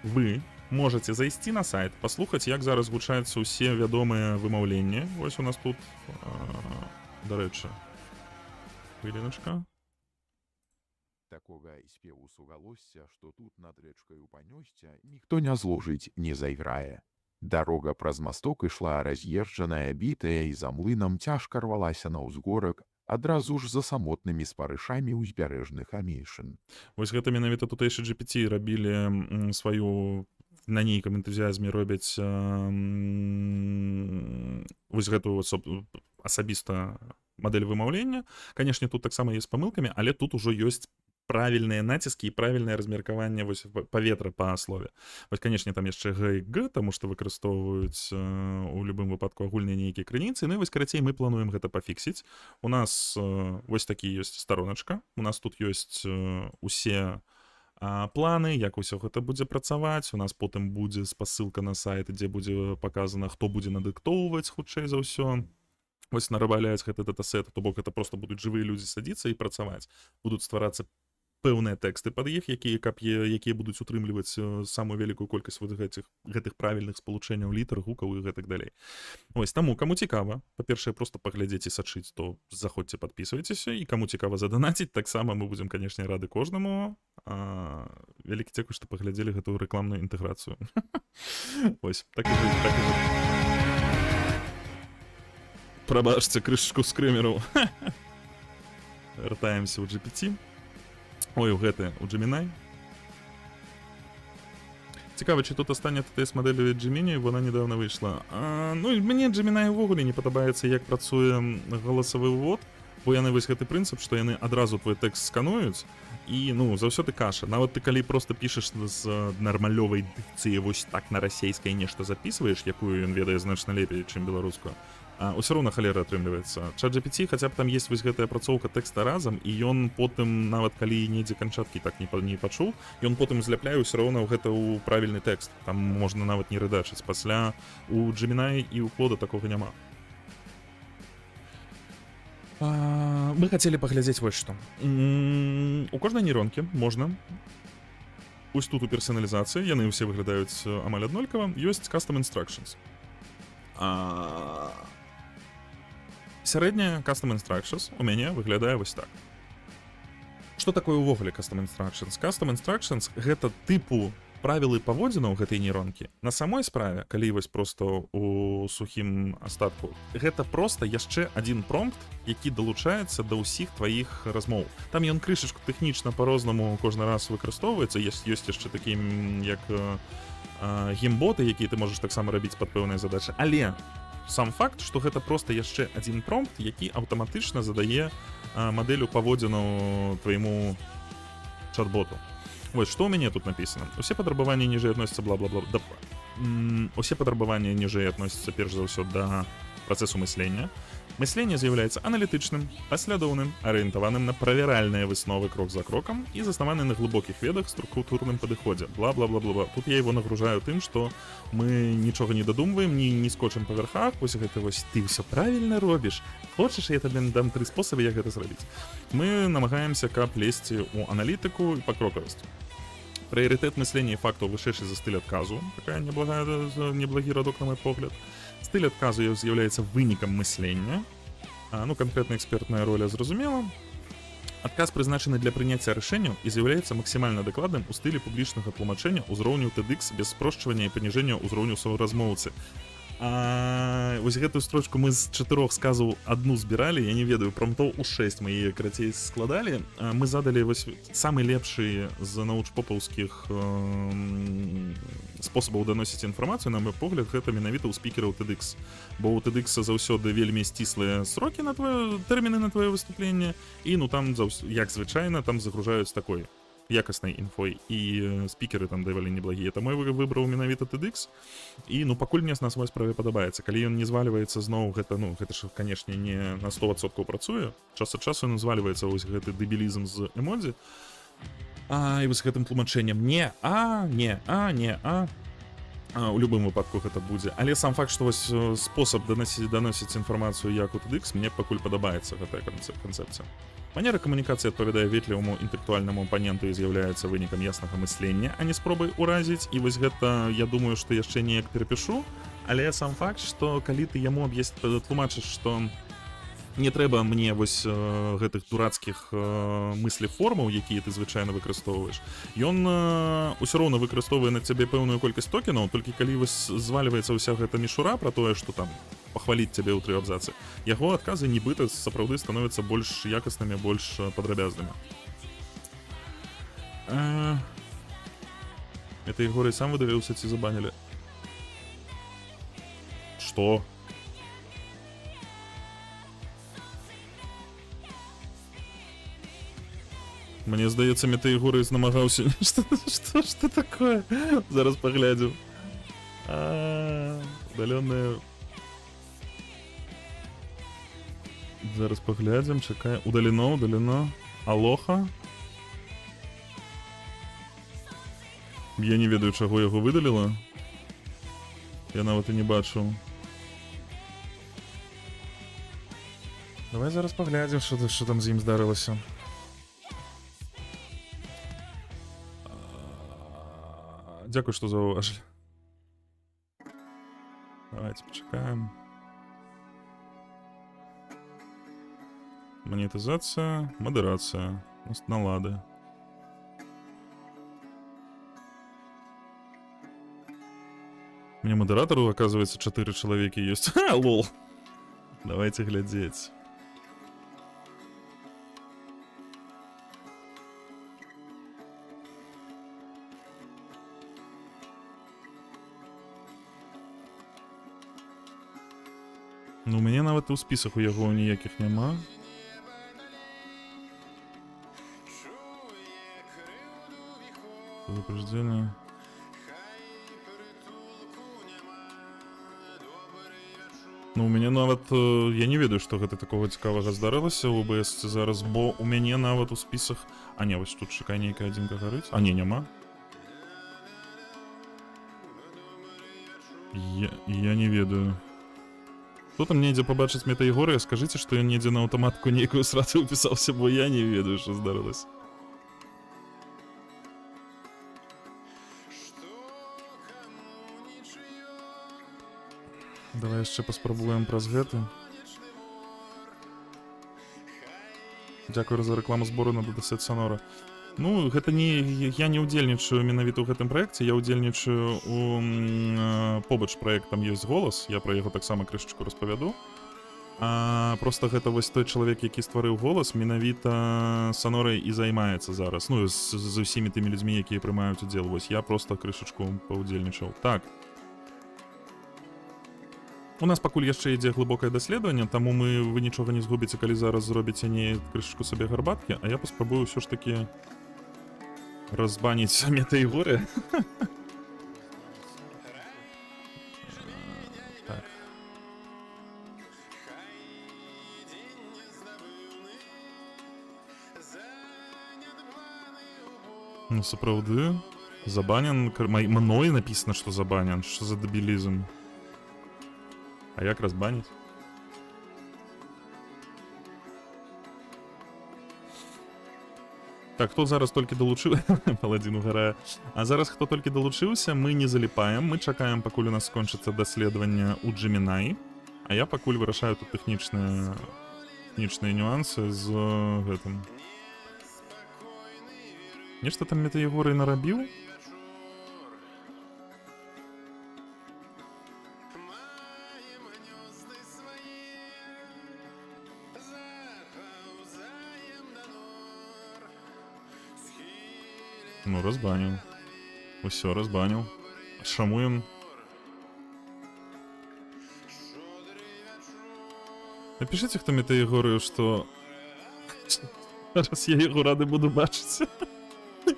вы можаце зайсці на сайт, паслухаць, як зараз гучаюцца ўсе вядомыя вымаўленні. Вось у нас тут, дарэчы, хвіліначка. Такога спеву сугалосся, што тут над рэчкаю панёсця ніхто не зложыць, не зайграе. Дарога праз масток ішла раз'езджаная, бітая, і за млынам цяжка рвалася на ўзгорак, адразу ж за самотнымі спарышамі ўзбярэжных амейшын. Вось гэта менавіта тутэйшы GPT рабілі сваю на нейкам энтузіязме робяць вось гэтую асабіста мадэль вымаўлення. Канешне, тут таксама ёсць памылкамі, але тут ужо ёсць правільныя націскі і правільнае размеркаванне вось паветра па слове. Вось, канешне, там яшчэ Г і Г, таму што выкарыстоўваюць у любым выпадку агульныя нейкія крыніцы. Ну і вось, карацей, мы плануем гэта пафіксіць. У нас вось такі ёсць староначка. У нас тут ёсць усе планы, як усё гэта будзе працаваць. У нас потым будзе спасылка на сайт, дзе будзе паказана, хто будзе надыктоўваць хутчэй за ўсё. Вось нарабаляць гэты датасет, то бок гэта просто будуць жывыя людзі садзіцца і працаваць. Будуць стварацца пэўныя тэксты пад іх, якія будуць утрымліваць самую вялікую колькасць вот гэтых правільных спалучэнняў літар, гукаў і гэтак далей. Ось, таму, каму цікава, па-першае, просто паглядзець і сачыць, то заходзьце, падпісвайцеся, і каму цікава заданаціць, таксама мы будзем, канешне, рады кожнаму. Вялікі дзякуй, што паглядзелі гэтую рэкламную інтэграцыю. Ось, так і жыць, так і жыць. Прабачце, крышачку скрымераў. Вяртаемся ў GPT. Ой, у гэты, у Gemini. Цікава, чи тут остання TTS-модель від Gemini, вона недавно вийшла. Ну, мені Gemini ўвогуле не падабаецца, як працуе галасавы ўвод, бо яны вось гэты прынцып, што яны адразу твой тэкст скануюць, і, ну, заўсёды каша. Нават ты калі просто пішаш з нармалёвай дыкцыі вось так на расейскай нешта запісваеш, якую ён ведае значна лепей, чым беларускую, ўсё роўна халера атрымліваецца. ChatGPT, хаця б там есть вось гэтая апрацоўка тэкста разам, і ён потым, нават калі недзе канчаткі так не пачуў, ён потым зляпляе ўсё роўна гэта ў правільны тэкст. Там можна нават не рэдачыць. Пасля у Gemini і ў Claude такога няма. Мы хацелі паглядзець вось што. У кожнай нейронкі можна, вось тут у персаналізацыі, яны ўсе выглядаюць амаль аднолькава, ёсць custom instructions. Сярэдняя Custom Instructions у мяне выглядае вось так. Што такое ўвогуле Custom Instructions? Custom Instructions — гэта тыпу правілы паводзінаў гэтай нейронкі. На самой справе, калі вось проста у сухім астатку, гэта проста яшчэ адзін промпт, які далучаецца да ўсіх тваіх размоў. Там ён крышачку тэхнічна па-рознаму кожны раз выкарыстоўваецца. Ёсць яшчэ такі, як геймботы, якія ты можаш таксама рабіць пад пэўныя задачы. Але сам факт, што гэта проста яшчэ адзін промпт, які аўтаматычна задае мадэлю паводзінаў твайму чат-боту. Вось, што ў мяне тут напісана? Усе патрабаванні ніжэй адносяцца бла-бла-бла. Усе патрабаванні ніжэй адносяцца перш за ўсё да працэсу мыслення. Мысленне з'яўляецца аналітычным, паслядоўным, арыентаваным на правяральныя высновы крок за крокам і заснаваны на глыбокіх ведах, структурным падыходзе. Бла-бла-бла-бла. Тут я его нагружаю тым, што мы нічога не дадумваем, не скочым па вярхах, вось гэта вось ты ўсё правільна робіш. Хочаш, я табе дам 3 спосабы, як гэта зрабіць. Мы намагаемся, каб лезці ў аналітыку і пакрокавасць. Прыярытэт мыслення і фактаў вышэйшы за стыль адказу. Такая неблагі радок, на мой погляд. Стыль адказу з'яўляецца вынікам мыслення. Ну, канкрэтна экспертная роля зразумела. Адказ прызначаны для прыняцця рашэнняў і з'яўляецца максімальна дакладным у стылі публічнага тлумачэння ўзроўню TEDx без спрошчвання і паніжэння ўзроўню суразмоўцы. Вось гэтую строчку мы з 4 сказаў адну збіралі, я не ведаю, промптоў у 6 мы яе карацей складалі. Мы задалі вось самы лепшы з научпопаўскіх спосабаў даносіць інфармацыю, на мой погляд, гэта менавіта ў спікераў TEDx. Бо ў TEDx заўсёды вельмі сціслыя срокі на тэрміны на твоё выступленне, і ну там, як звычайна, там загружаюць такой якаснай інфой, і спікеры там давалі неблагія. Таму я выбраў менавіта TEDx, і ну пакуль мне на свой справе падабаецца. Калі ён не звальваецца зноў, гэта ж, канешне, не на 100% працуе. Час ад часу ён звальваецца вось гэты дэбілізм з эмодзі. І вось гэтым тлумачэннем у любым выпадку гэта будзе. Але сам факт, што вось спосаб даносіць інфармацыю як у TEDx, мне пакуль падабаецца гэтая канцэпцыя. Манера камунікацыі адпавядае ветліваму інтэлектуальнаму апаненту і з'яўляецца вынікам яснага мыслення, а не спробай уразіць. І вось гэта, я думаю, што яшчэ неяк перапішу, але сам факт, што калі ты яму тлумачыш, што Не трэба мне вось гэтых дурацкіх мыслеформаў, якія ты звычайна выкарыстоўваеш. Ён усё роўна выкарыстоўвае на цябе пэўную колькасць токенаў, толькі калі вось звальваецца ўся гэта мішура пра тое, што там пахваліць цябе ў 3 абзацы, яго адказы нібыта сапраўды становяцца больш якаснымі, больш падрабязнымі. Это Егорый сам выдаліўся ці забанілі? Што? Мне здаецца, Метаегорый намагаўся нешта... Што такое? Зараз паглядзім. Удалённая... Зараз паглядзім, чакай. Удалено. Алоха. Я не ведаю, чаго яго выдаліла. Я нават і не бачыў. Давай зараз паглядзім, што там з ім здарылася. Дякую, што заўважылі. Давайте пачакаем. Монетизация, модерация, налады. У меня модератору, оказывается, 4 человека есть. Ха, лол. Давайте глядеть. Ну, у мяне нават у спісах у яго ніякіх няма. Предупреждение. Ну, у мяне нават... Я не ведаю, што гэта такога цікавага здарылася ў ОБС зараз, бо у мяне нават у спісах... А не, вось тут чакай, нейкая адзінка гарыць. А не, няма. Я не ведаю. Хто там недзе пабачыць Метаегорыя, скажыце, што ён недзе на аўтаматку нейкую срацу ўпісаўся, бо я не ведаю, што здарылася. Давай яшчэ паспрабуем праз гэта. Дзякую за рэкламу збору на датасет Сонора. Ну, гэта не... Я не ўдзельнічаю менавіта ў гэтым праекце, я ўдзельнічаю у... Побач праектам ёсць голас, я пра яго таксама крышачку распавяду. Просто гэта вось той чалавек, які стварыў голас, менавіта Сонорай і займаецца зараз. Ну, з усімі тымі людзьмі, якія прымаюць удзел. Вось я проста крышачку паўдзельнічаў. Так. У нас пакуль яшчэ ідзе глыбокае даследаванне, таму вы нічога не згубіце, калі зараз зробіце не крышачку сабе гарбаткі, а я паспрабую ўсё ж такі разбаніць Метаегорыя. Так. Ну, сапраўды, забанен, мной написано, што забанен, што за дебілізм. А як разбаніць? Так, хто зараз толькі далучыў... Паладзін угарае. А зараз хто толькі далучыўся, мы не заліпаем, мы чакаем, пакуль у нас скончыцца даследаванне ў Gemini, а я пакуль вырашаю тут тэхнічныя нюансы з гэтым. Нешта там Метаегорый нарабіў? Ну, разбанил. Усё, разбанил. Чаму ён? Напишите, хто Метаегорыю, што... Зараз я яго рады буду бачыць.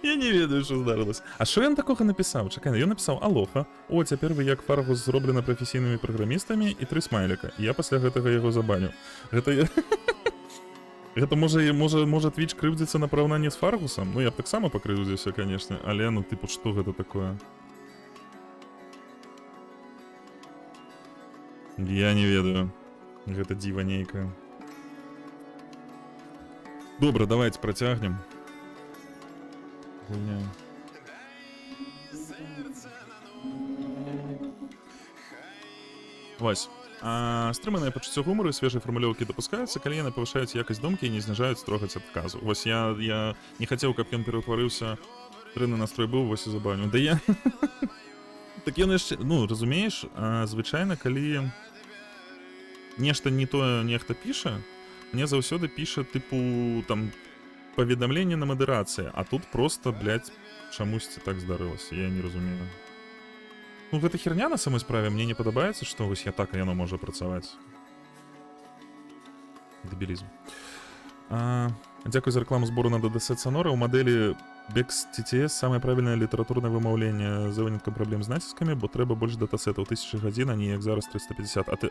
Я не ведаю, што здарылася. А што ён такога напісаў? Чакай, ён напісаў «Алоха, о, цяпер вы як Фаргус зроблена прафесійнымі праграмістамі» і 3 смайліка. Я пасля гэтага яго забаню. Гэта... Гэта можа Twitch крыўдзіцца на параўнанні з Фаргусам? Ну, я б таксама пакрыўдзіўся, канешне, але, ну, тыпу, што гэта такое? Я не ведаю. Гэта дзіва нейкае. Добра, давайте працягнем. Гульняем. Вась. Стрыманае пачуццё гумару і свежыя фармулёўкі дапускаюцца, калі яны павышаюць якасць думкі і не зніжаюць строгасць адказу. Вось я не хацеў, каб ён пераўтварыўся, дрэнны настрой быў, вось і забаню. Да я... Так ён яшчэ, ну, разумееш, звычайна, калі нешта не тое нехта піша, мне заўсёды піша, тыпу, там, паведамленне на мадэрацыі, а тут просто, блядь, чамусьці так здарылася, я не разумею. Ну, гэта херня на самой справе, мне не падабаецца, што вось я так, яно можа працаваць. Дебілізм. Дзякуй за рэкламу збору на DDC Sonora. У мадэлі Bex TTS самае правільнае літаратурнае вымаўленне за выняткам праблем з націскамі, бо трэба больш датасетаў 1000 гадзін, а не як зараз 350. А ты...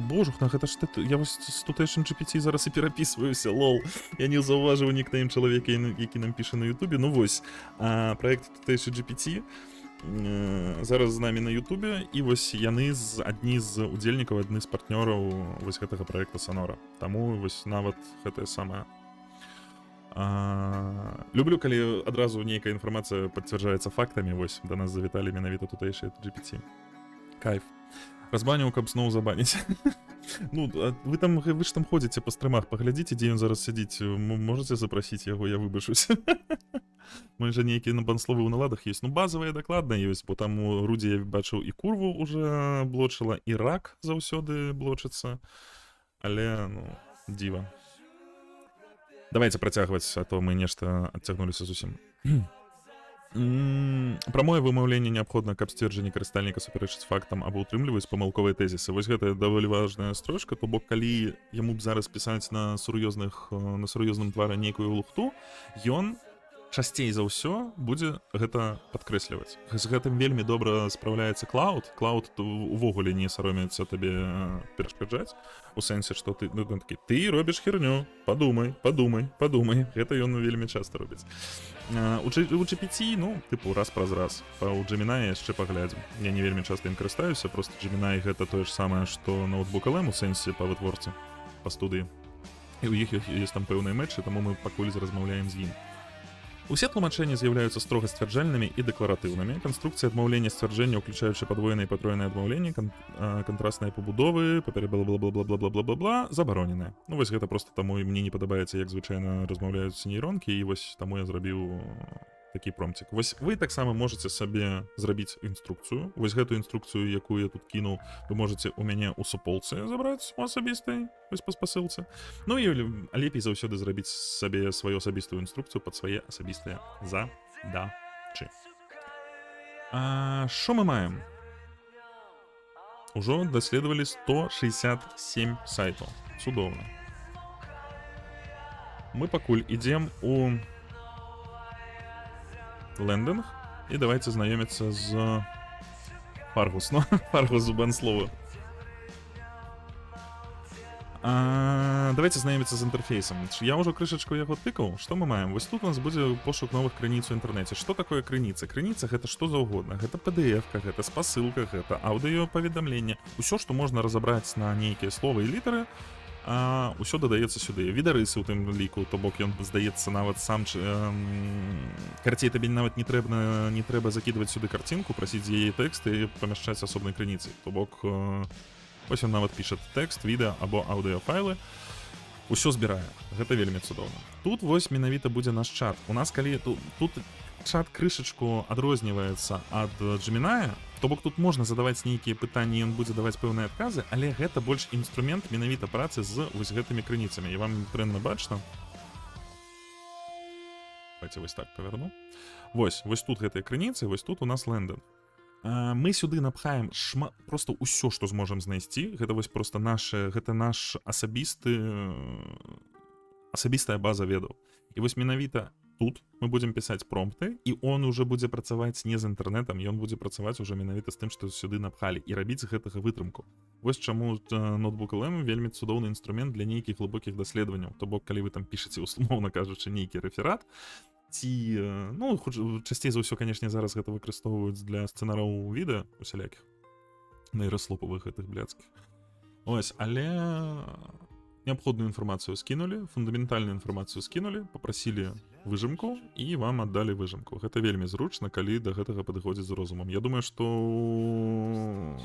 божухна, гэта ж ты... Я вось з тутэйшым GPT зараз і перапісваюся, лол. Я не заўважыў нікнейм чалавека, які нам піша на Ютубе. Ну вось, праект тутэйшы GPT зараз з намі на Ютубе, і вось яны адні з удзельнікаў, адны з партнёраў вось гэтага праекта Sonora. Таму вось нават гэтае самае. Люблю, калі адразу нейкая інфармацыя пацвярджаецца фактамі, вось, да нас завіталі менавіта тутэйшыя GPT. Кайф. Разбаніў, каб зноў забаніць. Ну, вы ж там ходзіце па стрымах, паглядзіце, дзе ён зараз сядзіць, можаце запрасіць яго, я выбачуся. Мы жа нейкія бансловы ў наладах ёсць. Ну, базавыя дакладна ёсць, бо там у Рудзі я бачыў і курву уже блочыла, і рак заўсёды блочыцца. Але, ну, дзіва. Давайте працягваць, а то мы нешта адцягнуліся зусім. Прамое вымаўленне неабходна, каб сцверджанні карыстальніка супярэчыць фактам або ўтрымліваюць памылковыя тэзісы. Вось гэта даволі важная строчка, то бок калі яму б зараз пісаць на сур'ёзным твары нейкую лухту, ён часцей за ўсё будзе гэта падкрэсліваць. З гэтым вельмі добра спраўляецца Клауд. Клауд увогуле не саромеецца табе перашкаджаць. У сэнсе, што ты, ну, такі, ты робіш херню, падумай. Гэта ён вельмі часта робіць. У GPT, ну, тыпу, раз праз раз. У Gemini яшчэ паглядзім. Я не вельмі часта ім карыстаюся, просто Gemini гэта тое ж самае, што ноутбук LM у сэнсе па вытворцы, па студыі. І ў іх ёсць там пэўныя мэтчы, таму мы пакуль размаўляем з ім. Усе тлумачэнні з'яўляюцца строга сцвярджальнымі і дэкларатыўнымі. Канструкцыя адмаўлення сцвярджэння, уключаючы падвоенае і патройнае адмаўленне, кантрастныя пабудовы, бла-бла-бла-бла-бла-бла-бла, забароненыя. Ну, вось гэта просто таму і мне не падабаецца, як звычайна размаўляюцца нейронкі, і вось таму я зрабіў такі промцік. Вось вы таксама можаце сабе зрабіць інструкцыю. Вось гэтую інструкцыю, якую я тут кінуў, вы можаце у мяне ў суполцы забраць у асабістай, вось па спасылцы. Ну і лепей заўсёды зрабіць сабе сваю асабістую інструкцыю пад свае асабістыя задачы. Што мы маем? Ужо даследавалі 167 сайтаў. Цудоўна. Мы пакуль ідзем у лендинг, і давайте знаёміцца з Fargus, ну, Fargus зубанслова. Давайте знаёміцца з інтэрфейсам. Я ўжо крышачку яго тыкаў. Што мы маем? Вось тут у нас будзе пошук новых крыніц у інтэрнэце. Што такое крыніца? Крыніца гэта што заўгодна. Гэта PDF-ка, гэта спасылка, гэта аўдыё-паведамленне. Усё, што можна разабраць на нейкія словы і літары, усё дадаецца сюды. Відарысы ў тым ліку, то бок ён здаецца нават сам карцей табе нават не трэба закідваць сюды карцінку, прасіць з яе тэкст і памяшчаць асобнай крыніцай. То бок вось ён нават піша тэкст, відэа або аўдыёфайлы. Усё збірае. Гэта вельмі цудоўна. Тут вось менавіта будзе наш чат. У нас калі тут чат крышачку адрозніваецца ад Gemini, то бок тут можна задаваць нейкія пытанні, ён будзе даваць пэўныя адказы, але гэта больш інструмент менавіта працы з вось гэтымі крыніцамі. І вам дрэнна бачна. Давайте вось так павярну. Вось тут гэтыя крыніцы, вось тут у нас лендинг. Мы сюды напхаем просто ўсё, што зможам знайсці. Гэта вось просто гэта наш асабістая база ведаў. І вось менавіта тут мы будзем пісаць промпты, і он уже будзе працаваць не з інтэрнэтам, ён будзе працаваць уже менавіта з тым, што сюды напхалі, і рабіць з гэтага вытрымку. Вось чаму ноутбук LM вельмі цудоўны інструмент для нейкіх глыбокіх даследаванняў. То бок, калі вы там пішаце, услоўна кажучы, нейкі рэферат, ці, ну, часцей за ўсё, канешне, зараз гэта выкарыстоўваюць для сцэнараў відэа усялякіх, нейраслопавых гэтых блядскіх. Ось, але необходную информацию скинули, фундаментальную информацию скинули, попросили выжимку і вам аддалі выжымку. Гэта вельмі зручна, калі да гэтага падыходзіць з розумам. Я думаю, што у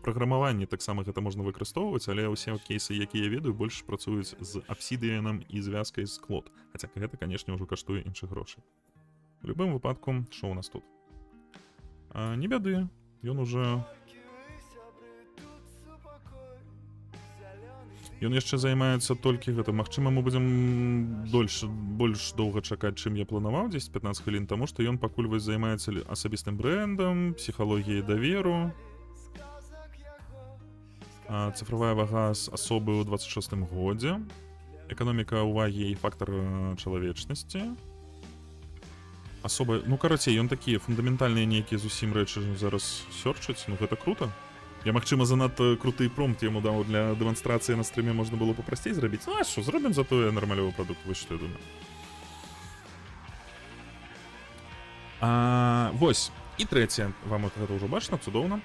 праграмаванні таксама гэта можна выкарыстоўваць, але ўсе кейсы, якія я ведаю, больш працуюць з абсідыянам і звязкай з клод. Хаця гэта, канешне, ўжо каштуе іншых грошай. У любым выпадку, што ў нас тут? Не бяды, ён уже... Ён яшчэ займаецца толькі гэта. Магчыма, мы будзем больш доўга чакаць, чым я планаваў, 10-15 хвілін, таму што ён пакуль вось займаецца асабістым брэндам, псіхалогіяй даверу. Цифровая вага з асобы ў 26-м годзе. Эканоміка ўвагі і фактар чалавечнасці. Асоба, ну карацей, ён такія фундаментальныя нейкія зусім рэчы зараз сёрчаць, ну гэта круто. Я, магчыма, занадта круты промпт яму даў для дэманстрацыі на стрыме, можна было папрасцей зрабіць. Ну, а што, зробім затое нармалёвы прадукт, вось што я думаю. Вось, і трэцяе, вам гэта ўжо бачна, цудоўна.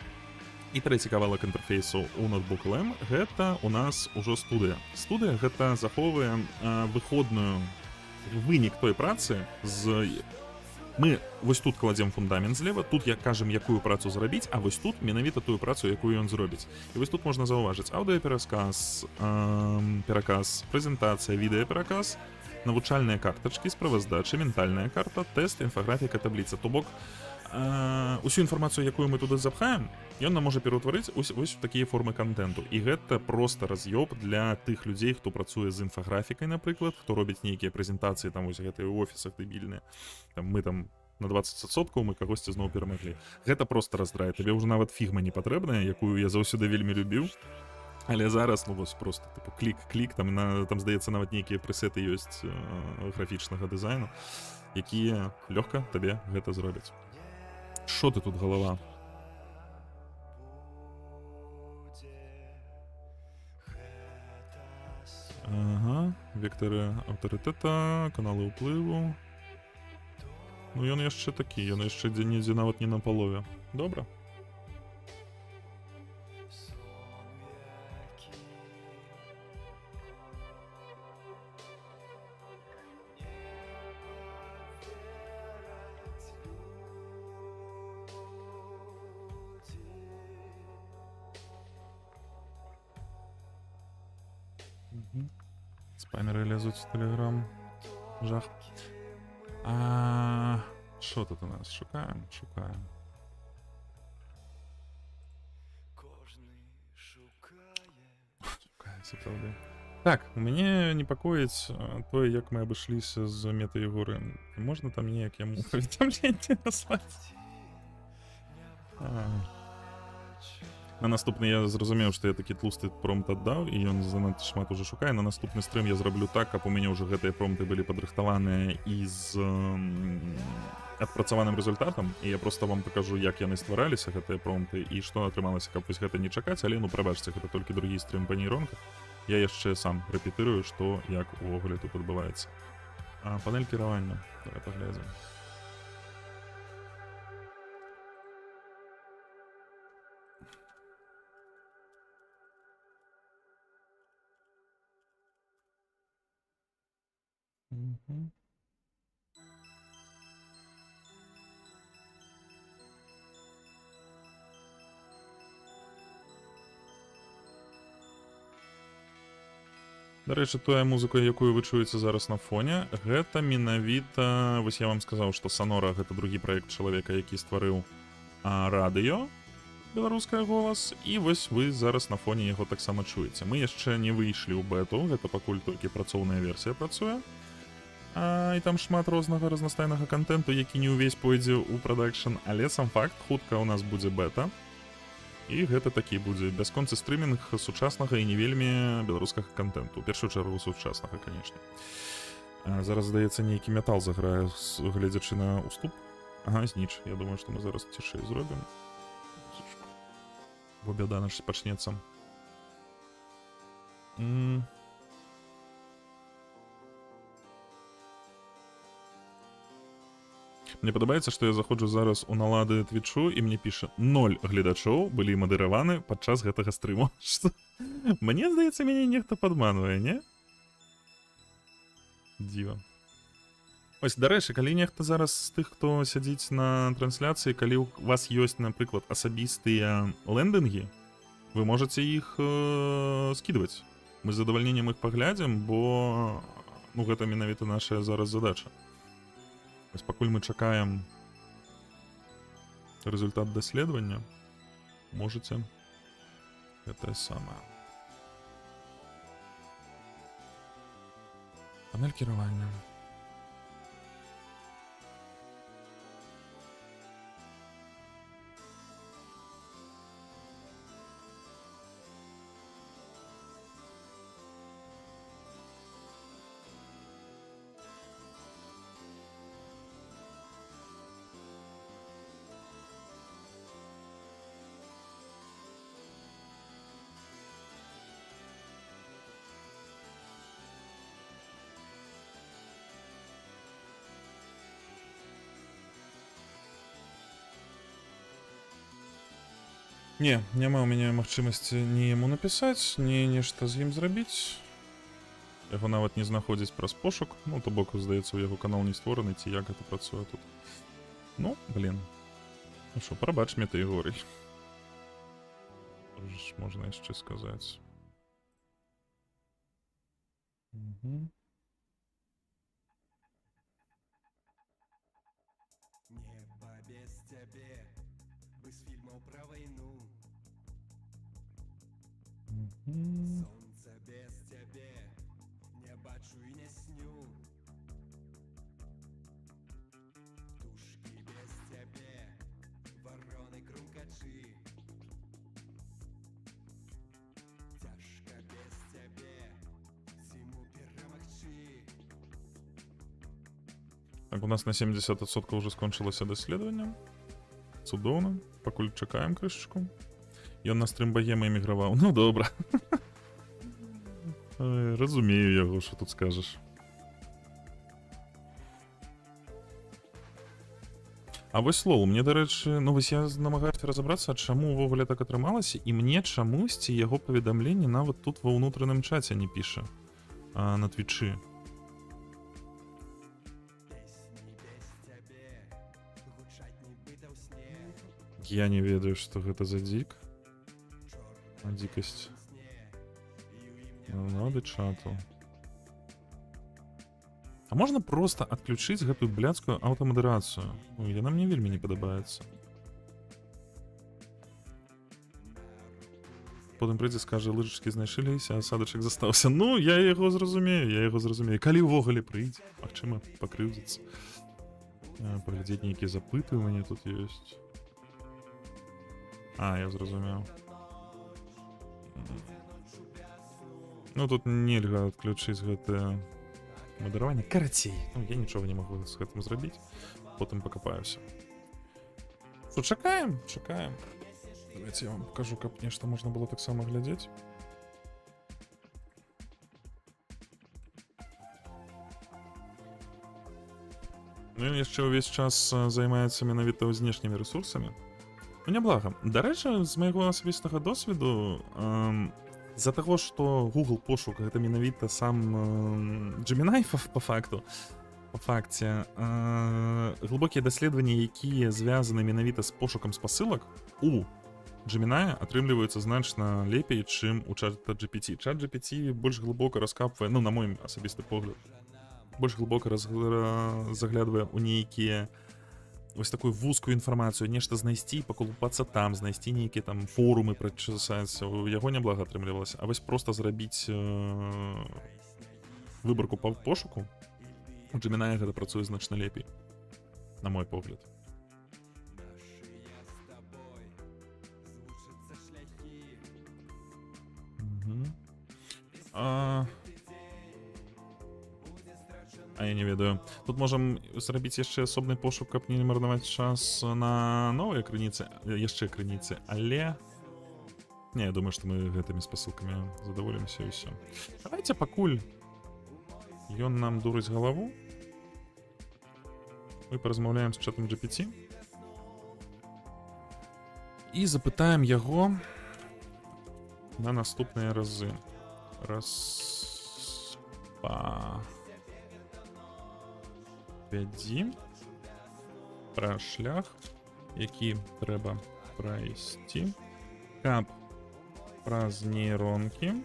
І трэці кавалак інтэрфейсу ў ноутбук LM, гэта у нас ужо студыя. Студыя гэта захоўвае выходную вынік той працы з... Мы вось тут кладзем фундамент злева, тут я кажам, якую працу зрабіць, а вось тут менавіта тую працу, якую ён зробіць. І вось тут можна заўважыць аўдыаперасказ, пераказ, прэзентацыя, відэапераказ, навучальныя картачкі, справаздачы, ментальная карта, тэст, інфаграфіка, табліца. То бок, усю інфармацыю, якую мы туды запхаем, ён нам можа пераўтварыць вось у такія формы контенту. І гэта проста раз'ёб для тых людзей, хто працуе з інфаграфікай, напрыклад, хто робіць нейкія прэзентацыі, там вось гэтыя ў офісах дэбільныя. Мы там на 20%, мы кагосьці зноў перамаглі. Гэта проста раздрае. Табе ўжо нават фігма не патрэбная, якую я заўсёды вельмі любіў. Але зараз, ну вось проста типу клік, там здаецца нават нейкія пресеты ёсць графічнага дызайну, якія лёгка табе гэта зробяць. Што ты тут, галава? Ага, вектары аўтарытэта, каналы ўплыву. Ну ён яшчэ такі, ён яшчэ дзе-нідзе нават не на палове. Добра. Спамеры лезуць в Телеграм. Жах. Що тут у нас? Шукаем. Шукається, правда. Так, мяне непакоіць тое, як мы абышліся з Мета-Егоры. Можна там неяк яму паведамленне наслаць? На наступны я зразумеў, што я такі тлусты промпт аддаў, і ён занадта шмат уже шукае. На наступны стрым я зраблю так, каб у мяне ўжо гэтыя промпты былі падрыхтаваныя і з адпрацаваным рэзультатам, і я проста вам пакажу, як яны ствараліся, гэтыя промпты, і што атрымалася, каб вось гэта не чакаць, але, ну, прабачце, гэта толькі другі стрым па нейронках. Я яшчэ сам рэпетырую, што, як увогуле тут адбываецца. Панель кіравання. Давай паглядзім. Дарэчы, тая музыка, якую вы чуеце зараз на фоне, гэта менавіта, вось я вам сказаў, што Сонора гэта другі праект чалавека, які стварыў радыё, беларускае голас, і вось вы зараз на фоне яго таксама чуеце. Мы яшчэ не выйшлі ў бэту, гэта пакуль толькі працоўная версія працуе. І там шмат рознага разнастайнага контенту, які не ўвесь пойдзе ў прадакшн, але сам факт, хутка ў нас будзе бета. І гэта такі будзе бясконцы стрымінг сучаснага і не вельмі беларускага контенту. У першую чаргу сучаснага, канешне. Зараз, здаецца, нейкі метал заграе, гледзячы на уступ. Ага, зніч. Я думаю, што мы зараз цішэй зробім. Бо бяда наша пачнецца. Мне падабаецца, што я заходжу зараз у налады твічу і мне піша 0 гледачоў былі мадыраваны падчас гэтага стрыму. Што? Мне здаецца, мяне нехта падманвае, не? Дзіва. Ось, дарэчы, калі нехта зараз з тых, хто сядзіць на трансляцыі, калі у вас ёсць, напрыклад, асабістыя лендынгі, вы можаце іх скідваць. Мы з задавальненнем іх паглядзім, бо ну, гэта менавіта наша зараз задача. Ось, пакуль мы чакаем результат даследавання, можаце гэтае самае. Панель кіравання. Не, няма ў мяне магчымасці ні яму напісаць, ні нешта з ім зрабіць. Яго нават не знаходзіць праз пошук. Ну, то бок, здаецца, у яго канал не створаны, ці як гэта працуе тут. Ну, блін. Ну што, прабач мне ты, Ігорый. Можна яшчэ сказаць. Угу. Небо без цябе, без фільмаў пра вайну. Сонца без цябе, не бачу і не сню. Птушкі без цябе, вароны крумкачы. Цяжка без цябе, зіму перамагчы. Так, у нас на 70% уже скончылася даследаванне. Цудоўна. Пакуль чакаем крышачку. Ён на стрым багема эміграваў. Ну, добра. Разумею яго, што тут скажаш. А вось лол, мне, дарэчы, ну вось я намагаюся разабрацца, чаму ўвогуле так атрымалася, і мне чамусьці яго паведамленне нават тут ва ўнутраным чаце не піша. А на твічы. Я не ведаю, што гэта за дзік. Дзікасць. Нады чату. А можна проста адключыць гэтую блядскую аўтамадэрацыю? Ну, яна мне вельмі не падабаецца. Потым прыйдзе, скажа, лыжачкі знайшліся, а асадачак застаўся. Ну, я яго зразумею, Калі ўвогуле прыйдзе, магчыма, пакрыўдзіцца. Паглядзець нейкія запыты ў мяне тут ёсць. А, я зразумеў. Ну, тут нельга адключыць гэтае мадыраванне. Карацей, ну, я нічога не магу з гэтым зрабіць. Потым пакапаюся. Што, чакаем? Давайте я вам покажу, каб нешта можна было таксама глядзець. Ну, ён яшчэ ўвесь час займаецца менавіта знешнімі рэсурсамі. Ну, няблага. Дарэчы, з майго асабістага досведу, з-за таго, што Google пошук гэта менавіта сам Gemini па факце, глыбокія даследаванні, якія звязаны менавіта з пошукам спасылак, у Gemini атрымліваюцца значна лепей, чым у ChatGPT. ChatGPT больш глыбока раскапвае, ну, на мой асабісты погляд, больш глыбока заглядвае ў нейкія вось такую вузкую інфармацыю, нешта знайсці, паколупацца там, знайсці нейкія там форумы прачасаць, у яго няблага атрымлівалася. А вось проста зрабіць выбарку па пошуку, у Gemini гэта працуе значна лепей, на мой погляд. А я не ведаю. Тут можам зрабіць яшчэ асобны пошук, каб не марнаваць час на новыя крыніцы, яшчэ крыніцы, але... Не, я думаю, што мы гэтымі спасылкамі задаволімся і ўсё. Давайте пакуль ён нам дурыць галаву, Мы паразмаўляем з чатам GPT і запытаем яго на наступныя разы. Распавядзі пра шлях, які трэба прайсці, каб праз нейронкі,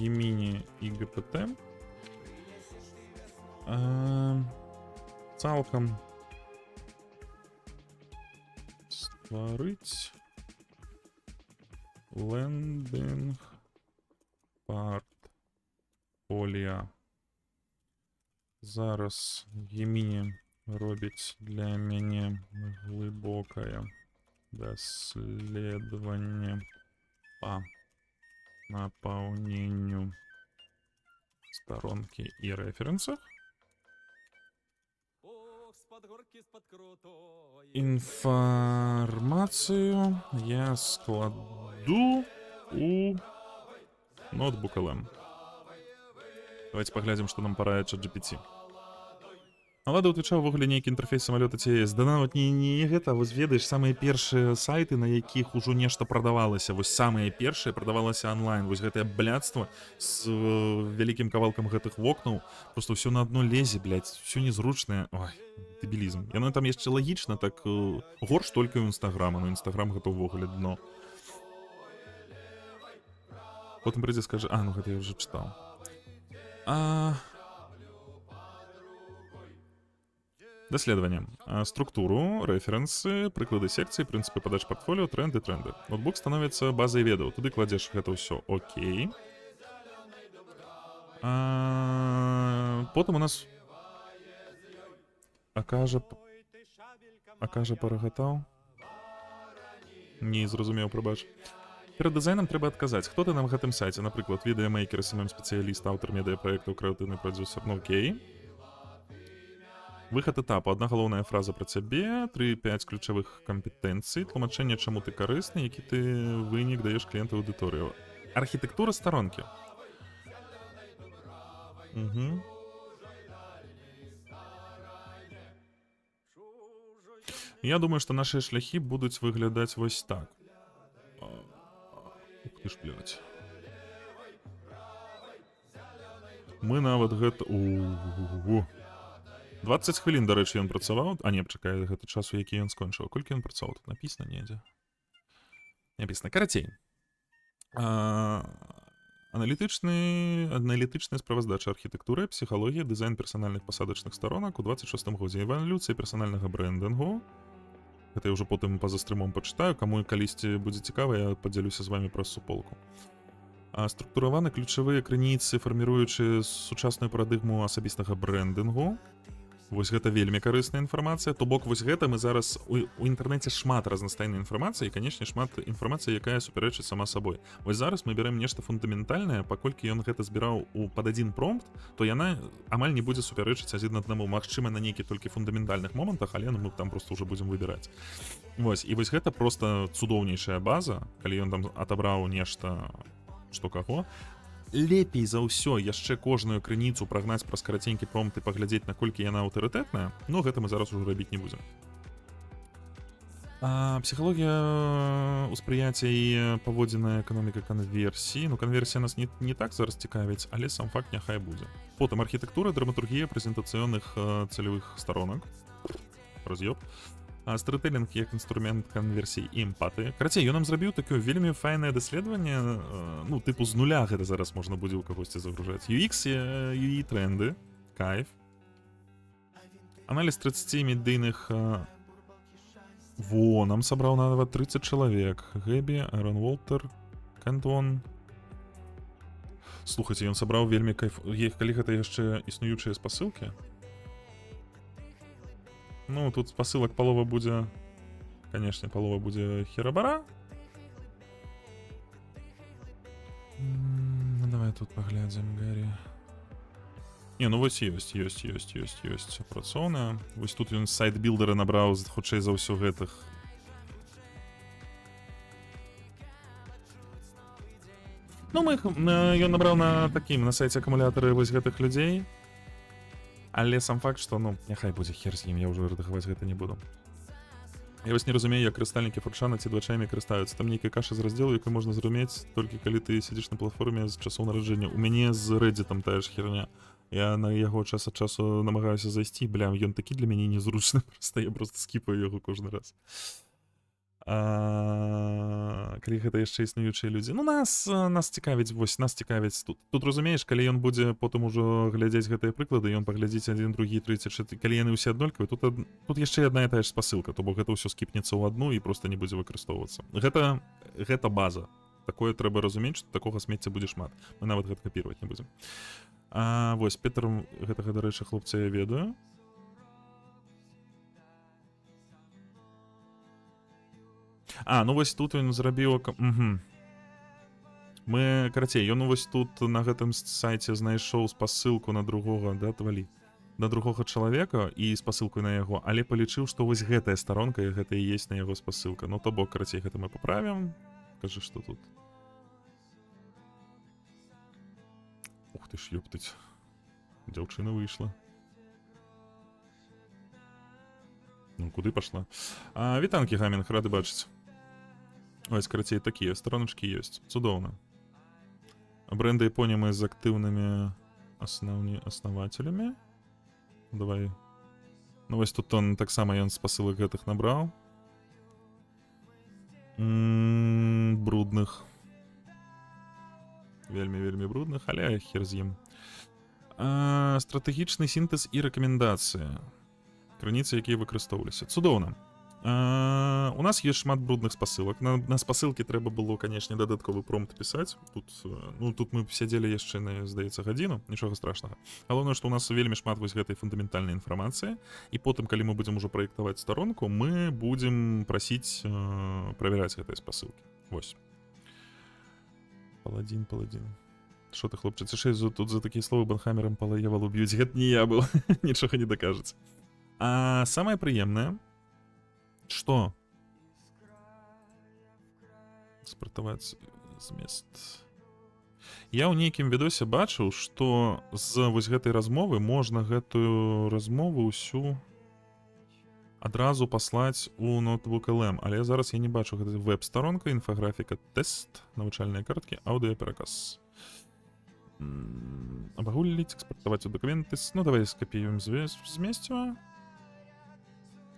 Gemini і GPT цалкам стварыць лендинг портфоліо. Зараз Gemini робіць для мяне глыбокае даследаванне па напаўненню старонкі і рэферэнсах. Інфармацыю я складу у ноутбук LM. Давайте паглядзім, што нам параіць ChatGPT. Лада ў Твіча ўвогуле нейкі інтэрфейс самалёта ці есть. Да нават не гэта, вось ведаеш, самыя першыя сайты, на якіх ужо нешта прадавалася, вось самыя першыя прадавалася онлайн, вось гэтае блядства з вялікім кавалкам гэтых вокнаў, просто ўсё на адно лезе, блядь, ўсё незручнае, ой, дэбілізм. Яно там яшчэ лагічна, так горш толькі ў Інстаграма, но Інстаграм гэта ўвогуле дно. Потым прыйдзе скажа, ну гэта я ўжо чытаў. Даследаванне. Структуру, рэферэнсы, прыклады секцыі, прынцыпы падач партфоліо, тренды. Ноутбук становіцца базай ведаў. Туды кладзеш гэта ўсё окей. Потым у нас акажа парагатаў. Не зразумеў, прабач. Перад дызайнам трэба адказаць, хто ты на гэтым сайце, напрыклад, відэамейкер, СММ-спецыяліст, аўтар медыяпраектаў, крэатыўны прадзюсер, ну окей. Выхад этапу. Одна галоўная фраза пра цябе, 3-5 ключавых кампетэнцый, тлумачэнне, чаму ты карысны, які ты вынік даеш кліенту аўдыторыю. Архітэктура старонкі. Я думаю, што нашыя шляхі будуць выглядаць вось так. Ух ты ж, блядь. Мы нават гэта... 20 хвілін, дарэчы, ён працаваў. Не, чакай, гэта час, у які ён скончыў. Колькі ён працаваў? Тут напісана недзе. Не напісана. Карацей. Аналітычная справаздача архітэктуры, псіхалогія, дызайн персанальных пасадачных старонак у 26-м годзе. Эвалюцыя персанальнага брэндынгу. Гэта я ўжо потым па-за стрымом пачытаю. Каму калісьці будзе цікава, я падзялюся з вамі праз суполку. Структураваны ключавыя крыніцы, фарміруючы сучасную парадыгму асабістага брэндынгу. Вось гэта вельмі карысная інфармацыя. То бок, вось гэта мы зараз... У інтэрнэце шмат разнастайнай інфармацыі, і, канечне, шмат інфармацыі, якая супярэчыць сама сабой. Вось зараз мы бярэм нешта фундаментальнае, паколькі ён гэта збіраў пад адзін промпт, то яна амаль не будзе супярэчыць адзін аднаму. Магчыма, на нейкі толькі фундаментальных момантах, але мы там просто ўжо будзем выбіраць. Вось, і вось гэта проста цудоўнейшая база, калі ён там атабраў нешта, што каго. Лепей за ўсё яшчэ кожную крыніцу прагнаць праз караценькі промпт і паглядзець, наколькі яна аўтарытэтная, но гэта мы зараз ужо рабіць не будзем. Псіхалогія ўспрыяцця і паводзіная эканоміка канверсіі. Ну, канверсія нас не так зараз цікавіць, але сам факт няхай будзе. Потым архітэктура, драматургія прэзентацыённых цэлевых старонак. Раз'ёб. Сторытэлінг як інструмент канверсіі і эмпатыі. Карацей, ён нам зрабіў такое вельмі файнае даследаванне, ну, тыпу з нуля гэта зараз можна будзе ў кагосьці загружаць. UX, UI тренды, кайф. Аналіз 30 медыйных... нам сабраў нават 30 чалавек. Гэбі, Айрон Уолтер, Кэнтон. Слухайце, ён сабраў вельмі кайф... Калі гэта яшчэ існуючыя спасылкі? Ну, тут спасылак палова будзе... Канешне, палова будзе херабара. Ну, давай тут паглядзім, Гарі. Не, ну вось ёсць апрацоўная. Вось тут ён сайт-білдеры набраў хутчэй за ўсё гэтых. Ну, ён набраў на такім, на сайце акумулятары вось гэтых людзей. Але сам факт, што ну няхай будзе хер з ім, я ўжо рэдагаваць гэта не буду. Я вось не разумею, як карыстальнікі форчана ці двачамі карыстаюцца. Там нейкая каша з раздзелу, якую можна зразумець толькі калі ты сядзіш на платформе з часоў нараджэння. У мяне з Reddit'ам тая ж херня. Я на яго час ад часу намагаюся зайсці, блям, ён такі для мяне незручны, я просто скіпаю яго кожны раз. Калі гэта яшчэ існуючыя людзі. Ну нас цікавіць, вось, нас цікавіць тут. Тут разумееш, калі ён будзе потым ужо глядзець гэтыя прыклады, ён паглядзіць 1, 2, 3, 4, калі яны ўсе аднолькавыя, тут яшчэ адна і тая ж спасылка, то бок гэта ўсё скіпнецца ў адну і проста не будзе выкарыстоўвацца. Гэта база. Такое трэба разумець, што такога смецця будзе шмат. Мы нават гэта капірваць не будзем. Вось, Петр, гэтага, дарэчы, хлопца я ведаю. Ну вось тут ён зрабіў... Мы, карацей, ён вось тут на гэтым сайце знайшоў спасылку на другога, да, твалі, на другога чалавека і спасылку на яго, але палічыў, што вось гэтая старонка і гэта і есть на яго спасылка. Ну, то бок, карацей, гэта мы паправім. Кажы, што тут. Ух ты ж, ёптаць. Дзяўчына выйшла. Ну, куды пашла? Вітанкі, Гамінг, рады бачыць. Ось, карацей, такія стороночкі ёсць. Цудоўна. Бренды эпонімы з актыўнымі основателямі. Давай. Ну, вось тут он таксама ён спасылак гэтых набраў. Брудных. Вельмі брудных, але хер з ім. Стратэгічны сінтэз і рэкамендацыі. Крыніцы, якія выкарыстоўваліся. Цудоўна. У нас ёсць шмат брудных спасылак. На спасылкі трэба было, канешне, дадатковы промпт пісаць. Тут мы сядзелі яшчэ на, здаецца, гадзіну, нічога страшнага. Галоўнае, што у нас вельмі шмат вось гэтай фундаментальнай інфармацыі, і потым, калі мы будзем ужо праектаваць старонку, мы будзем прасіць правяраць гэтыя спасылкі. Вось. Паладзін. Што ты, хлопчыц, яшчэ тут за такія словы банхамерам палаевал уб'юць. Гэта не я быў, нічога не дакажаце. Самае прыемнае, што экспартаваць змест. Я ў нейкім відосе бачыў, што з вось гэтай размовы можна гэтую размову ўсю адразу паслаць у ноутбук LM, але зараз я не бачу, гэта веб-старонка, інфаграфіка, тэст, навучальныя карткі, аўдыёпераказ. Абагуліць, экспартаваць у дакументы. Ну, давай скапіюем змесціва.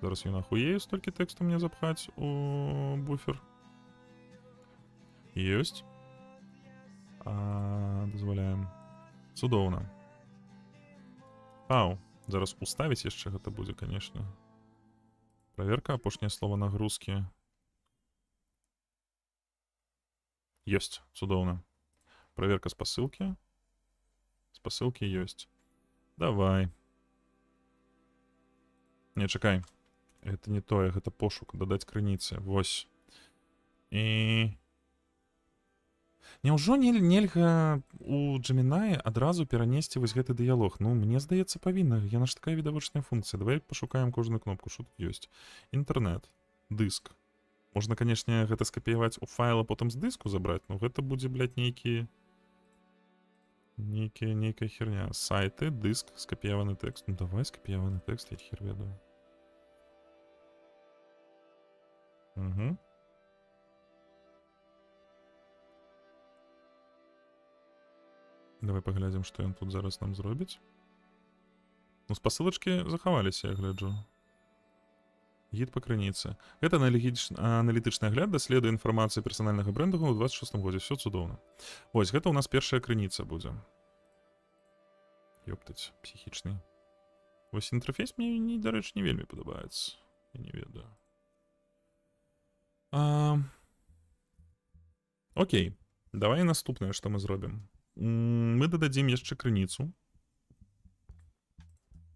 Зараз ён ахуею столькі тэксту мне запхаць у буфер. Ёсць. Дазваляем. Цудоўна. Зараз уставіць яшчэ гэта будзе, конечно. Праверка, апошняе слова нагрузкі. Ёсць, цудоўна. Праверка спасылкі. Спасылкі ёсць. Давай. Не, чакай. Гэта не тое, гэта пошук, дадаць крыніцы. Вось. І... Няўжо нельга у Gemini адразу перанесці вось гэты дыялог? Ну, мне здаецца, павінна. Яна ж такая відавочная функцыя. Давай пашукаем кожную кнопку, што тут ёсць. Інтэрнэт. Дыск. Можна, канешне, гэта скапіяваць у файл, а потым з дыску забраць, но гэта будзе, блядь, нейкая херня. Сайты, дыск, скапіяваны тэкст. Ну, давай скапіяваны тэкст, я хер ведаю. Угу. Давай паглядзім, што ён тут зараз нам зробіць. Ну, спасылачкі захаваліся, я гляджу. Гід па крыніцы. Гэта аналітычны агляд даследуе інфармацыю персанальнага бренду ў 26 годзе. Все цудоўна. Вось, гэта ў нас першая крыніца будзе. Ёптаць, псіхічны. Вось інтэрфейс мне, дарэчы, не вельмі падабаецца. Я не ведаю. Окей. Давай наступнае, што мы зробім. Мы дададзім яшчэ крыніцу.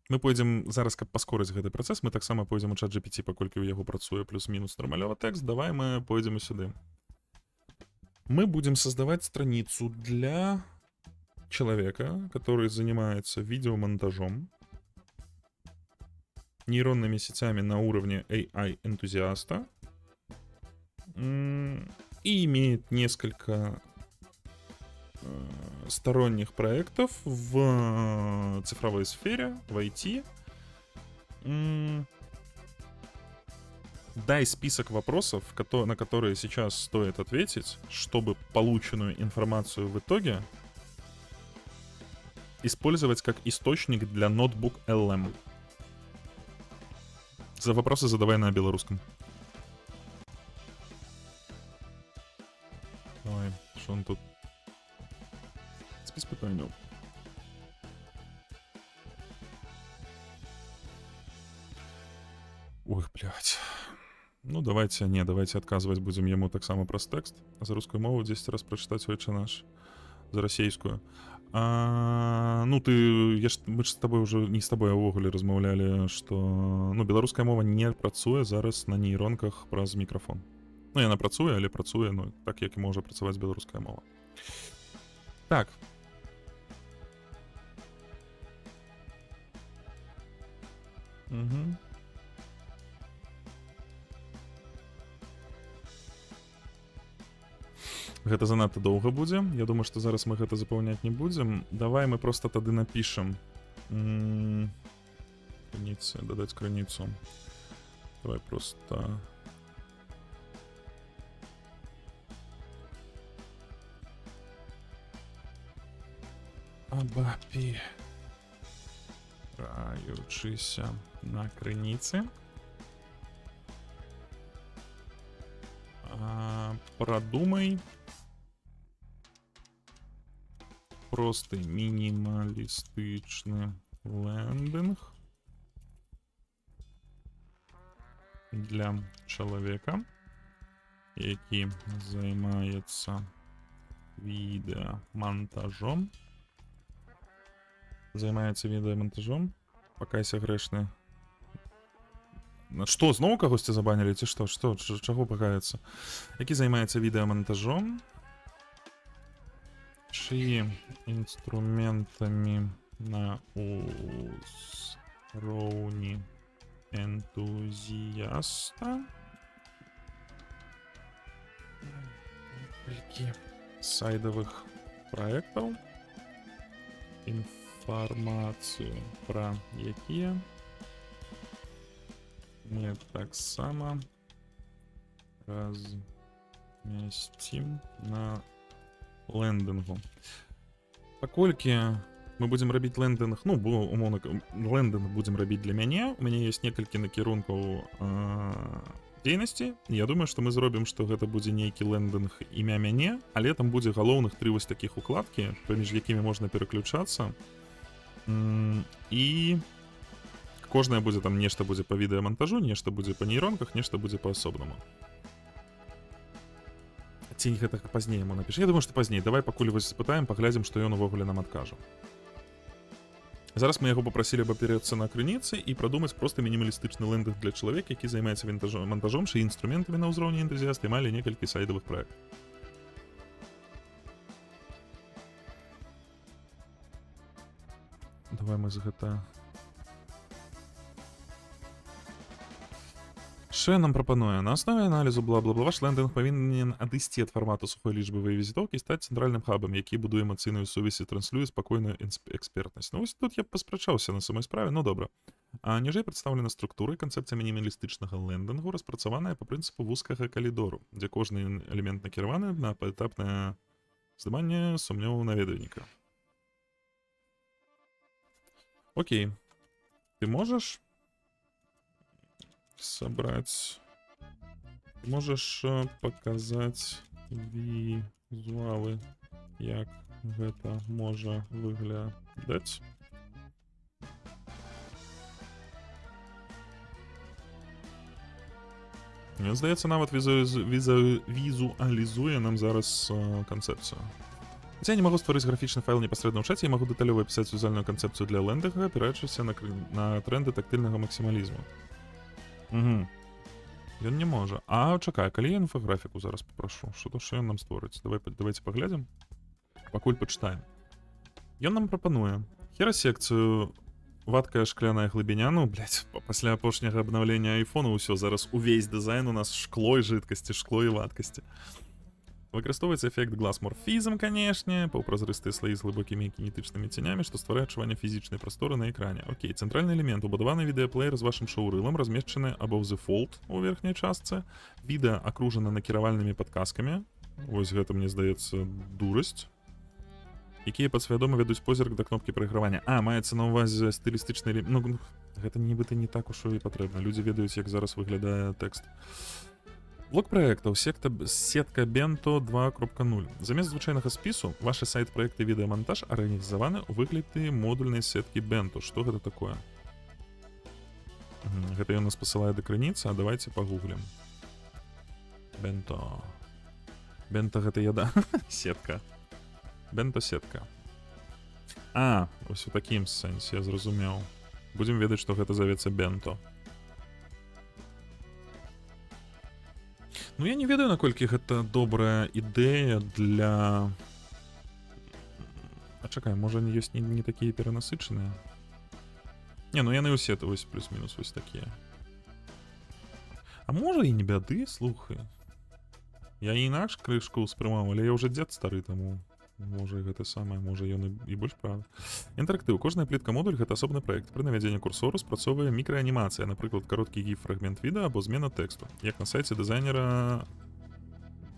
Мы пойдзем зараз, каб паскорыць гэты працэс, мы таксама пойдзем у ChatGPT, паколькі ў яго працуе плюс-мінус нармалёва тэкст. Давай мы пойдзем і сюды. Мы будем создавать страницу для человека, который занимается видеомонтажом, нейронными сетями на уровне AI-энтузиаста и имеет несколько сторонних проектов в цифровой сфере, в IT. Дай список вопросов, на которые сейчас стоит ответить, чтобы полученную информацию в итоге использовать как источник для ноутбук LM. За вопросы задавай на белорусском. Давай, что он тут? Спецпытание. Ой, блядь. Ну, давайте отказывать будем ему так само праз тэкст. За рускую мову 10 раз прочитать ойче наш. За расійскую. Ну, мы ж с тобой уже, не с тобой, а увогуле размаўлялі, что, ну, беларуская мова не працуе зараз на нейронках праз мікрафон. Ну, яна працуе, але працуе, ну, так, як і можа працаваць беларуская мова. Так. Угу. Гэта занадта доўга будзе. Я думаю, што зараз мы гэта запаўняць не будзем. Давай мы просто тады напішам. Крыніцы, дадаць крыніцу. Давай просто... Абапіраючыся на крыніцы. Продумай просты мінімалістычны лендинг для чалавека, які займаецца відэамантажом. Пакайся грэшны. Што, зноў кагосьці забанілі, ці што? Чаго пакаецца? Які займаецца відэамантажом? Чыі інструментамі на узроўні энтузіяста? Колькі сайдавых праектаў? Інфармацыю пра якія мы таксама размясцім на лендингу. Паколькі мы будзем рабіць лендинг, ну, бо умоўна лендинг будзем рабіць для мяне, у мяне ёсць некалькі накірункаў дзейнасці. Я думаю, што мы зробім, што гэта будзе нейкі лендинг імя мяне, але там будзе галоўных 3 вось такіх укладкі, паміж якімі можна пераключацца. І кожнае будзе там, нешта будзе па відэамантажу, нешта будзе па нейронках, нешта будзе па-асобнаму. Ці гэта пазней яму напіш. Я думаю, што пазней. Давай пакуль вось спытаем, паглядзім, што ён увогуле нам адкажа. Зараз мы яго папрасілі абаперецца на крыніцы і прадумаць просты мінімалістычны лендинг для чалавека, які займаецца монтажом, чый інструментамі на ўзроўні энтузіаста і малі некалькі сайдавых праектаў. Давай мы з гэта... Ше нам прапануе. На аснове аналізу бла-бла-бла ваш лендинг павінен адысці ад фармату сухой лічбавай візітоўкі і стаць цэнтральным хабам, які будуе эмацыйную сувязь і транслюе спакойную экспертнасць. Ну, вось тут я паспрачаўся на самой справе, ну добра. А ніжэй прадстаўлена структура і канцэпцыя мінімалістычнага лендингу, распрацаваная па прынцыпу вузкага калідору, дзе кожны элемент накіраваны на паэтапнае здыманне сумневаў наведвальніка. Окей. Ты можешь собрать... Можешь показать візуалы, як гэта можа выглядаць? Мне здаецца, нават візуалізуе нам зараз канцэпцыю. Хотя я не могу стварыць графічны файл непасрэдна ў чаце, я могу дэталёва пісаць візуальную канцэпцыю для лендинга, апіраючыся на тренды тактыльнага максімалізму. Угу. Ён не можа. А, чакай, калі я інфаграфіку зараз папрошу, што ён нам створыць? Давайте паглядзім. Пакуль пачытаем. Ён нам прапануе херасекцыю, вадкая шкляная глыбіня, ну, блядь, пасля апошняга абнаўлення айфона ўсё, зараз увесь дызайн у нас шкло і жидкасці, шкло і вадкасці. Выкарыстоўваецца эфект глаз-морфізм, канешне, паўпразрыстыя слаі з глыбокімі кінетычнымі ценямі, што стварае адчуванне фізічнай прасторы на экране. Окей, цэнтральны элемент, убудаваны відэаплеер з вашым шоурылам, размешчаны above the fold у верхняй частцы. Відэа акружана накіравальнымі падказкамі. Вось гэта, мне здаецца, дурасць. Якія падсвядома вядуць позірк да кнопкі прайгравання. Маецца на ўвазе стылістычны элемент. Ну, гэта нібыта не так уж і патрэбна. Людзі ведаюць, як зараз выглядае тэкст. Блок праектаў сетка Bento 2.0. Замест звычайнага спісу, вашы сайт-праекты відэамантаж арганізаваны ў выгляды модульнай сеткі Bento. Што гэта такое? Гэта ён нас пасылае да крыніцы, а давайте пагуглім. Bento. Bento гэта яда. Сетка. Bento сетка. Ось у такім сэнсе, я зразумеў. Будзем ведаць, што гэта завецца Bento. Ну, я не ведаю, наколькі гэта добрая ідэя для... чакай, можа, не ёсць не такія перанасычаныя? Не, ну яны ўсе вось плюс-мінус вось такія. А можа і не бяды, слухай. Я інакш крышку ўспрымаў, але я ўжо дзед стары, таму... Можа, і гэта самае, можа, ён і больш правы. Інтэрактыў. Кожная плітка-модуль — гэта асобны праект. Пры навядзенні курсору спрацоўвае мікраанімацыя, напрыклад, кароткі гіф-фрагмент відэа або змена тэксту. Як на сайце дызайнера...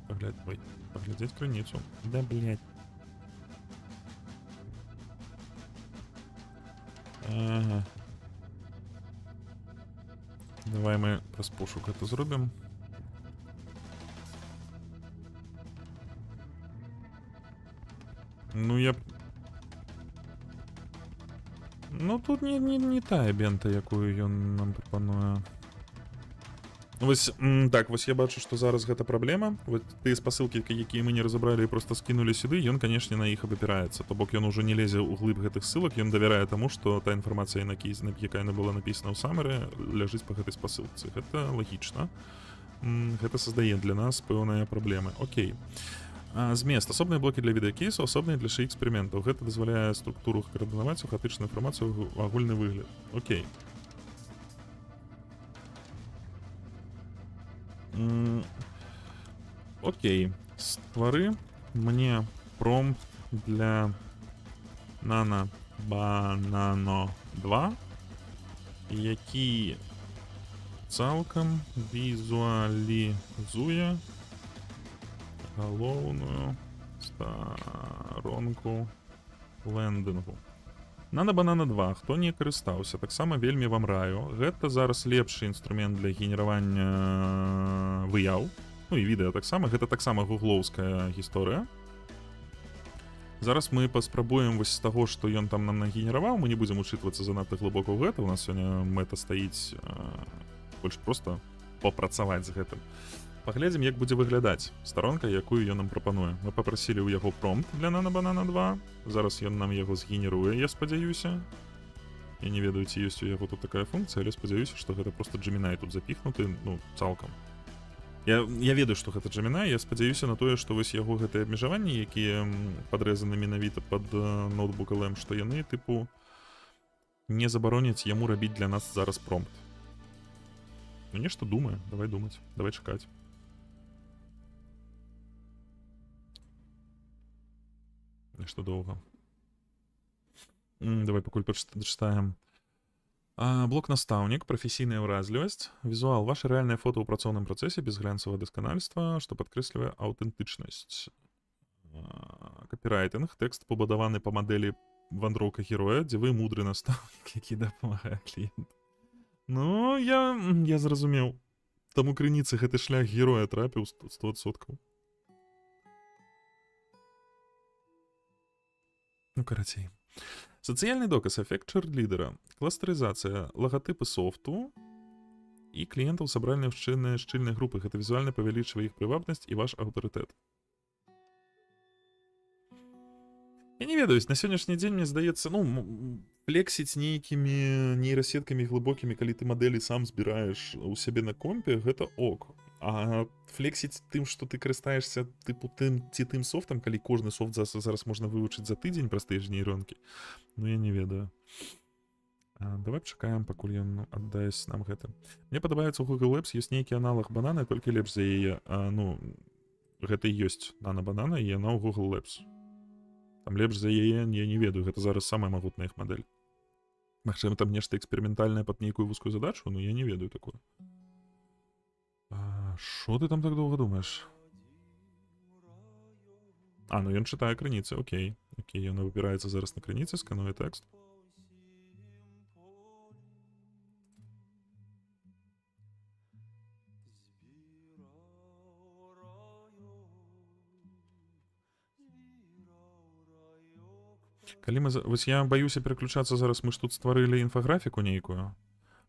Паглядзець крыніцу. Да, блядь. Ага. Давай мы праз пошук гэта зробім. Ну, Ну, тут не тая бента, якую ён нам прапануе. Вось, так, вось я бачу, што зараз гэта праблема. Вот тыя спасылкі, якія мы не разабралі і проста скінулі сюды, ён, канешне, на іх абапіраецца. То бок ён ужо не лезе ў глыб гэтых ссылак, ён давярае таму, што та інфармацыя, якая была напісана ў самары, ляжыць па гэтай спасылцы. Гэта лагічна. Гэта создае для нас пэўныя праблемы. Окей. Змест. Асобныя блокі для відэакейсу, асобныя для шый эксперыментаў. Гэта дазваляе структуру каардынаваць у хаатычную інфармацыю ў агульны выгляд. Окей. Окей. Ствары мне промпт для Nano Banano 2, які цалкам візуалізуе галоўную старонку лендынгу. Nano Banano 2, хто не карыстаўся, таксама вельмі вам раю. Гэта зараз лепшы інструмент для генеравання выяў. Ну і відэа таксама. Гэта таксама гуглоўская гісторыя. Зараз мы паспрабуем вось з таго, што ён там нам нагенераваў. Мы не будзем учытвацца занадта глыбока ў гэта. У нас сёння мэта стаіць больш проста папрацаваць з гэтым. Паглядзім, як будзе выглядаць старонка, якую ён нам прапануе. Мы папрасілі ў яго промпт для Nano Banano 2. Зараз ён нам яго згенеруе, я спадзяюся. Я не ведаю, ці ёсць у яго тут такая функцыя, але спадзяюся, што гэта проста Gemini тут запіхнуты, ну, цалкам. Я ведаю, што гэта Gemini, я спадзяюся на тое, што вось яго гэтыя абмежаванні, якія падрэзаны менавіта пад ноутбук LM, што яны, тыпу, не забароняць яму рабіць для нас зараз промпт. Ну, нешта думаю, давай думаць, давай чакаць. Нешта доўга. Давай пакуль дачытаем. Блок настаўнік, прафесійная ўразлівасць. Візуал. Ваше рэальнае фото ў працоўным працэсе без глянцавага дасканальства, што падкрэслівае аўтэнтычнасць. Капірайтынг. Тэкст пабудаваны па мадэлі вандроўка героя, дзе вы мудры настаўнік, які дапамагае кліенту. Ну, я зразумеў. Таму крыніцы гэты шлях героя трапіў 100%. Ну, карацей. Сацыяльны доказ, эфект чэрлідера, кластарызацыя, лагатыпы софту і кліентаў сабральныя ў шчыльныя групы. Гэта візуальна павялічвае іх прывабнасць і ваш аўтарытэт. Я не ведаю, на сённяшні дзень, мне здаецца, ну, флексіць нейкімі нейрасеткамі глыбокімі, калі ты мадэлі сам збіраеш у сябе на компе, гэта ок. А флексіць тым, што ты карыстаешся тыпу тым софтам, калі кожны софт зараз можна вывучыць за тыдзень праз тыя ж нейронкі, ну я не ведаю. Давай чакаем, пакуль ён аддасць нам гэта. Мне падабаецца, у Google Apps ёсць нейкі аналаг банана, толькі лепш за яе. Ну, гэта і ёсць нано-банана, і яна ў Google Labs. Там лепш за яе я не ведаю, гэта зараз самая магутная іх мадэль. Магчыма, там нешта эксперыментальнае пад нейкую вузкую задачу, но я не ведаю такое. Шо ты там так доўга думаеш? Ну ён чытае крыніцы, окей. Окей, ён выбіраецца зараз на крыніцы, скануе тэкст. Калі мы... Вось я баюся пераключацца зараз, мы ж тут стварылі інфаграфіку нейкую.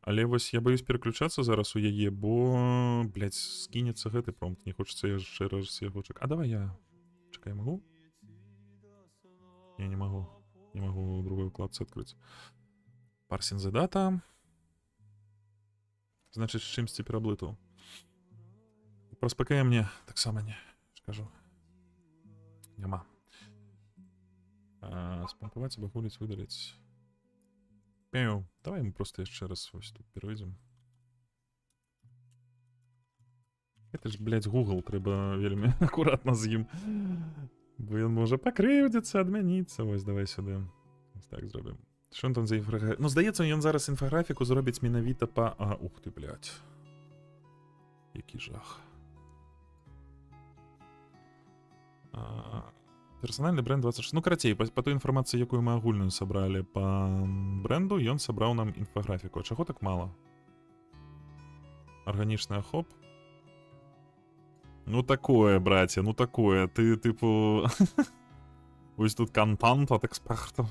Але вось я баюсь пераключацца зараз у яе, бо, блядь, скінецца гэты промпт. Не хочацца яшчэ раз яго чакаць. Давай я... Чакай, магу? Я не магу. Не магу ў другой укладцы адкрыць. Parsing the data. Значыць, з чымсьці пераблытаў. Праз ПКМ мне таксама не скажу. Няма. Спампаваць, абагуліць, выдаліць. Пеў. Давай мы просто яшчэ раз вось тут перайдзем. Гэта ж, блядь, Google, трэба вельмі акуратна з ім. Бо ён можа пакрыўдзіцца, адмяніцца. Вось, давай сюды. Вось так зробім. Што ён там за інфаграфіку? Ну, здаецца, ён зараз інфаграфіку зробіць менавіта па... Ух ты, блядь. Які жах. Персональны бренд 26. Ну, карацей, па той інфармацыі, якую мы агульную сабралі па бренду, ён сабраў нам інфаграфіку. А чаго так мала? Арганічны ахоп. Ну, такое, браце, ну, такое. Ты, типу... Вось тут контент ад экспертаў.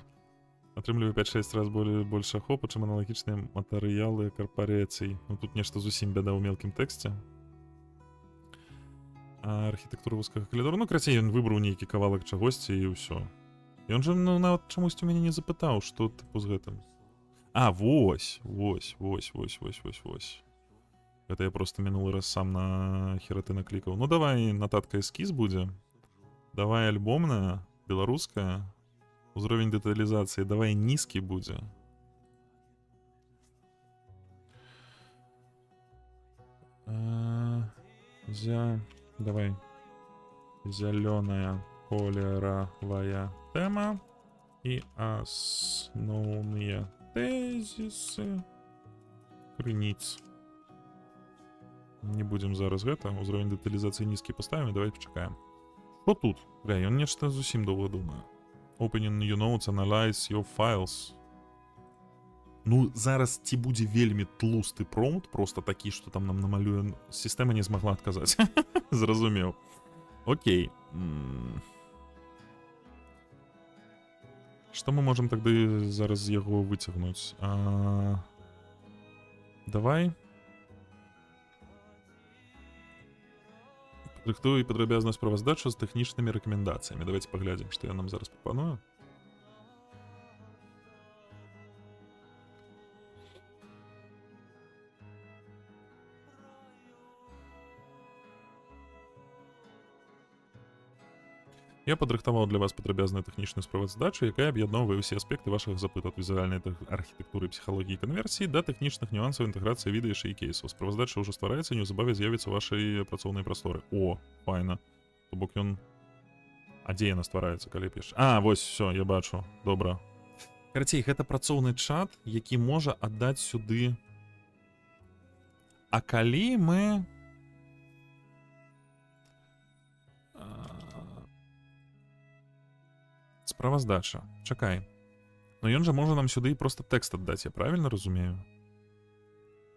Атрымліваю 5-6 раз больше ахопу, чым аналагічныя матэрыялы карпарацый. Ну, тут нешта зусім бяда ў мелкім тэксце. Архітэктура вузкага калідора. Ну, карацей, ён выбраў нейкі кавалак чагосьці і ўсё. Ён жа, ну, нават чамусьці у мяне не запытаў, што тыпу з гэтым. Вось. Гэта я проста мінулы раз сам на хераты наклікаў. Ну, давай нататка эскіз будзе. Давай альбомная, беларуская. Узровень дэталізацыі давай нізкі будзе. Давай. Зялёная колеравая тэма і асноўныя тэзісы крыніц. Не будзем зараз гэта. Узровень дэталізацыі нізкі паставім, давай пачакаем. Што тут? Бля, ён нешта зусім доўга думае. Opening new notes, analyze your files. Ну, зараз ці будзе вельмі тлусты промпт, просто такі, што там нам намалюе. Сістэма не змагла адказаць. Зразумеў. Окей. Што мы можам тады зараз з яго выцягнуць? Давай. Падрыхтуй падрабязную справаздачу з тэхнічнымі рэкамендацыямі. Давайте паглядзім, што я нам зараз прапаную. Я падрыхтаваў для вас падрабязную тэхнічную справаздачу, якая аб'ядноўвае ўсе аспекты вашых запытаў ад візуальнай архітэктуры, псіхалогіі і канверсіі да тэхнічных нюансаў інтэграцыі відэа і кейсаў. Справаздача ўжо ствараецца, неўзабаве з'явіцца ў вашай працоўнай прасторы. О, файна. То бок ён... А дзе яна ствараецца, калі піш? Вось, все, я бачу. Добра. Карацей, гэта працоўны чат, які можа аддаць сюды... А калі мы... Справаздача. Чакай. Но ён жа можа нам сюды і проста тэкст аддаць, я правільна разумею?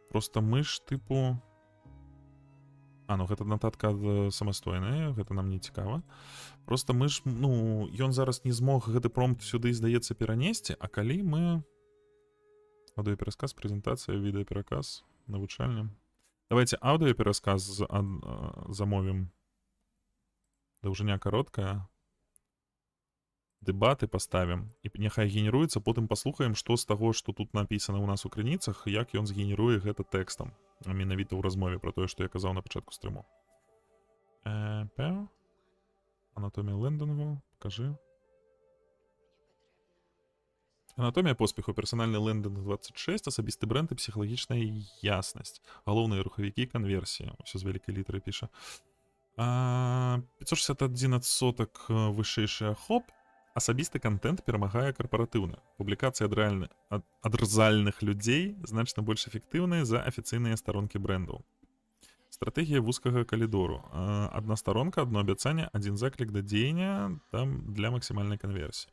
Просто мы ж, тыпу... Ну гэта нататка самастойная, гэта нам не цікава. Просто мы ж, ну, ён зараз не змог гэты промпт сюды, здаецца, перанесці, а калі мы... Аўдыёперасказ, прэзентацыя, відэапераказ, навучальны. Давайте аўдыёперасказ замовім. Даўжыня кароткая. Дэбаты паставім і няхай генеруецца, потым паслухаем, што з таго, што тут напісана ў нас у крыніцах, як ён згенеруе гэта тэкстам, менавіта ў размове пра тое, што я казаў на пачатку стрыму. Анатомія лендингу, покажи. Анатомія поспеху, персанальны лендинг 26, асабісты бренд і псіхалагічная яснасць, галоўныя рухавікі, канверсія, усё з вялікай літары піша. 561% вышэйшы ахоп. Асабісты контент перамагае карпаратыўна. Публікацыі ад рэальных людзей значна больш эфектыўныя за афіцыйныя старонкі брэндаў. Стратэгія вузкага калідору. Адна старонка, адно абяцанне, адзін заклік да дзеяння там для максімальнай канверсіі.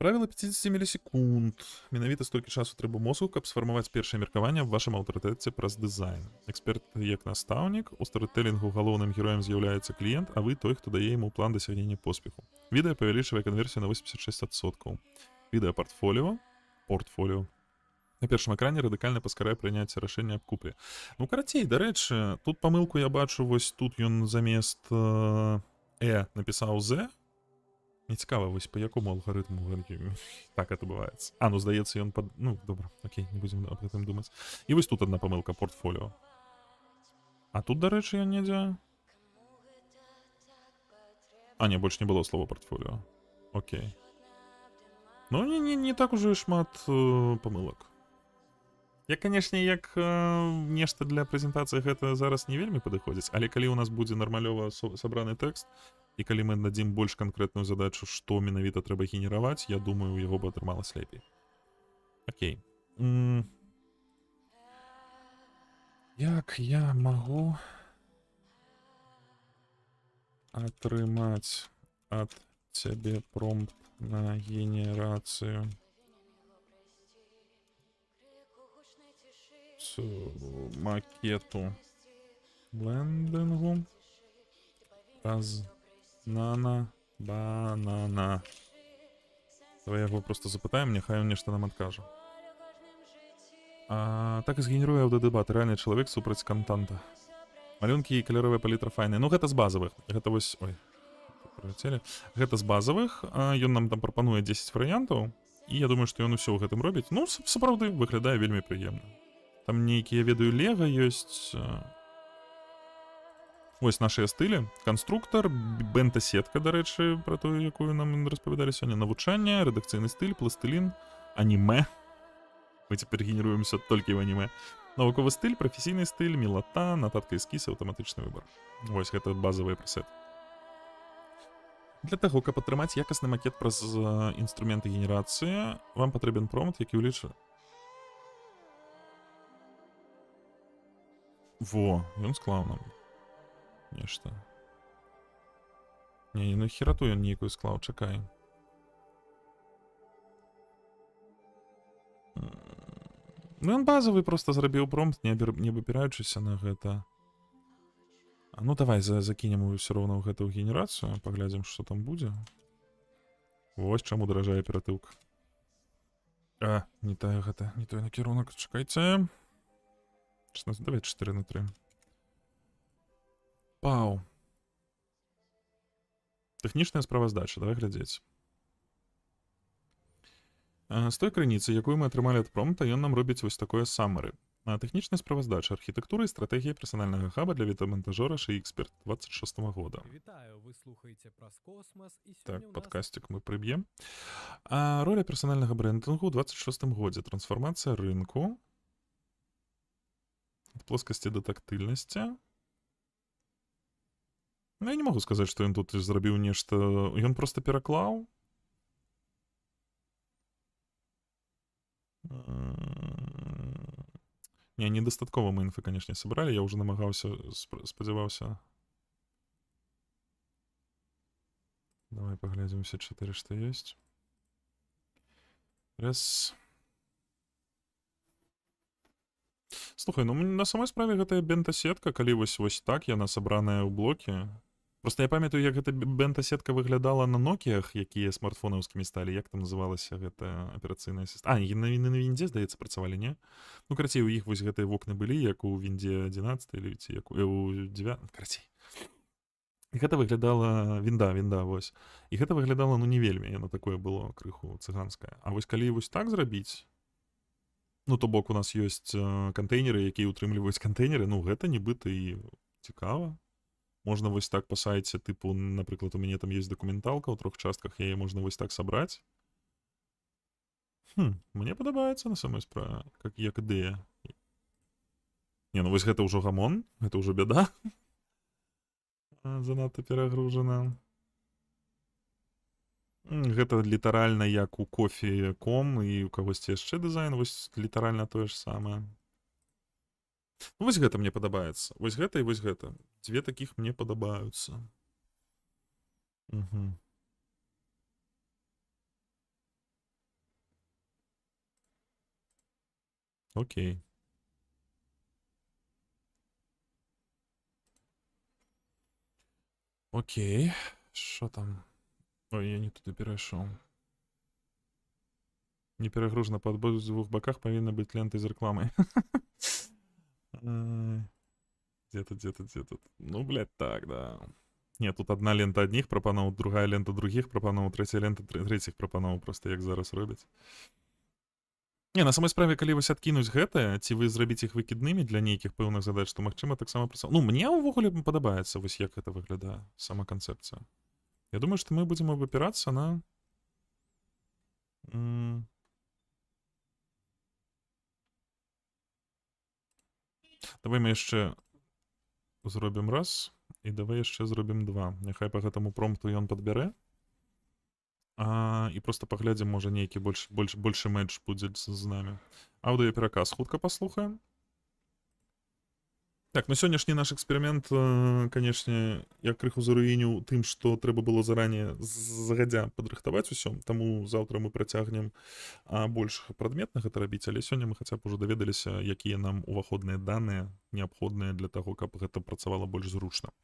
Правіла 50 мілісекунд. Менавіта столькі часу трэба мозгу, каб сфармаваць першае меркаванне аб вашым аўтарытэце праз дызайн. Эксперт як настаўнік, у старытэлінгу галоўным героем з'яўляецца кліент, а вы той, хто дае яму план дасягнення поспеху. Відэа павялічвае канверсію на 86%. Відэа портфоліо. На першым экране радыкальна паскарае прыняцце рашэння аб куплі. Ну, карацей, дарэчы, тут памылку я бачу, вось тут ён замест напісаў «з». Мне цікава, вось по якому алгарытму так адбываецца. Ну, здаецца, ён пад... Ну, добра, окей, не будзем аб гэтым думаць. І вось тут адна памылка, портфоліо. А тут, дарэчы, ён недзе... Не, больш не было слова портфоліо. Окей. Ну, не так ужо і шмат памылак. Я, канешне, як нешта для прэзентацыі гэта зараз не вельмі падыходзіць, але калі ў нас будзе нармалёва сабраны тэкст, і калі мы дадзім больш канкрэтную задачу, што менавіта трэба генераваць, я думаю, у яго бы атрымалася лепей. Окей. Як я магу атрымаць ад цябе промпт на генерацыю макету лендингу раз банана. Давай яго просто запытаем, няхай ён нешта нам адкажа. Так і згенеруе аўдыдэбат, рэальны чалавек супраць кантанта. Малюнкі і каляровая палітра файныя. Ну, гэта з базавых. Гэта вось... Ой, прылецелі. Гэта з базавых. Ён нам там прапануе 10 варыянтаў. І я думаю, што ён усё ў гэтым робіць. Ну, сапраўды, выглядае вельмі прыемна. Там нейкія, ведаю, лего ёсць... Вось нашыя стылі. Канструктар, бента-сетка, дарэчы, пра тую, якую нам распавядалі сёння. Навучанне, рэдакцыйны стыль, пластылін, анімэ. Мы цяпер генеруемся толькі ў анімэ. Навуковы стыль, прафесійны стыль, мілата, нататка эскіз, аўтаматычны выбар. Вось гэта базавыя пресеты. Для таго, каб атрымаць якасны макет праз інструменты генерацыі, вам патрэбен промпт, які ўлічвае. Во, ён склаў нам нешта. Не, ну херату ён нейкую склаў, чакай. Ну ён базавы проста зрабіў промпт, не выбіраючыся на гэта. Ну давай закінем ўсё роўна ў гэтую генерацыю, паглядзім, што там будзе. Вось чаму даражае аператыўка. Не тая гэта, не той накірунак, чакайце. 16, давай 4/3. Пау. Тэхнічная справаздача, давай глядзець. З той крыніцы, якую мы атрымалі ад промпта, ён нам робіць вось такое саммары. Тэхнічная справаздача, архітэктура і стратэгія персанальнага хаба для відэамантажора Ши-Эксперт 26 года. Вітаю, вы слухаеце праз космас і Так, падкасцік мы прыб'ем. Роля персанальнага брэндынгу ў 26 годзе. Трансфармацыя рынку. Ад плоскасці да тактыльнасці. Ну, я не могу сказаць, што ён тут зрабіў нешта... Ён проста пераклаў. Не, недастаткова мы інфы, канешне, сабралі. Я ўжо намагаўся, спадзяваўся. Давай паглядзім усе 4, што ёсць. Раз. Слухай, ну на самой справе гэтая бента-сетка, калі вось так яна сабраная ў блокі. Просто я памятаю, як гэта бента-сетка выглядала на Нокіях, якія смартфонаўскімі сталі. Як там называлася гэта аперацыйная сістэма? На Віндзе, здаецца, працавалі, не? Ну, карацей, у іх вось гэтыя вокны былі, як у Віндзе 11 или як у 9. Карацей. І гэта выглядала... Вінда, вось. І гэта выглядала, ну, не вельмі. Яно такое было крыху цыганскае. А вось калі вось так зрабіць, ну, то бок у нас ёсць кантэйнеры, якія ўтрымліваюць кантэйнеры, ну, гэта нібыта і цікава. Можна вось так па сайце, тыпу, напрыклад, у мяне там есть дакументалка ў 3 частках, яе можна вось так сабраць. Мне падабаецца на самой справе, як ідэя. Не, ну вось гэта ўжо гамон, гэта ўжо бяда. Занадта перагружана. Гэта літаральна як у кофе.com і у кагосьці яшчэ дызайн, вось літаральна тое ж самае. Ну, вось гэта мне падабаецца. Вось гэта і вось гэта. Дзве такіх мне падабаюцца. Угу. Окей. Окей. Що там? Ой, я не туди перейшов. Не перегружено по двух боках повинна быть лента из рекламы. Где-то. Ну, блядь, так, да. Нет, тут одна лента одних пропанов, другая лента других пропанов, третя лента третіх пропанов, просто як зараз робять. Не, на самой справе, калі вось адкінуць гэтае, ці вы зрабіць іх выкіднымі для нейкіх пэўных задач, то магчыма таксама працаваць. Ну, мне ўвогуле падабаецца вось як гэта выглядае, сама канцэпцыя. Я думаю, што мы будзем абапірацца на... Давай мы яшчэ зробім раз, і давай яшчэ зробім два. Няхай па гэтаму промпту ён падбярэ. І просто паглядзім, можа, нейкі большы мэтч будзе з намі. Аўдыёпераказ хутка паслухаем. Так, ну сённяшні наш эксперымент, канешне, я крыху заруіню тым, што трэба было заранее загадзя падрыхтаваць усё, таму заўтра мы працягнем больш прадметна гэта рабіць, але сёння мы хаця б ужо даведаліся, якія нам уваходныя даныя неабходныя для таго, каб гэта працавала больш зручна.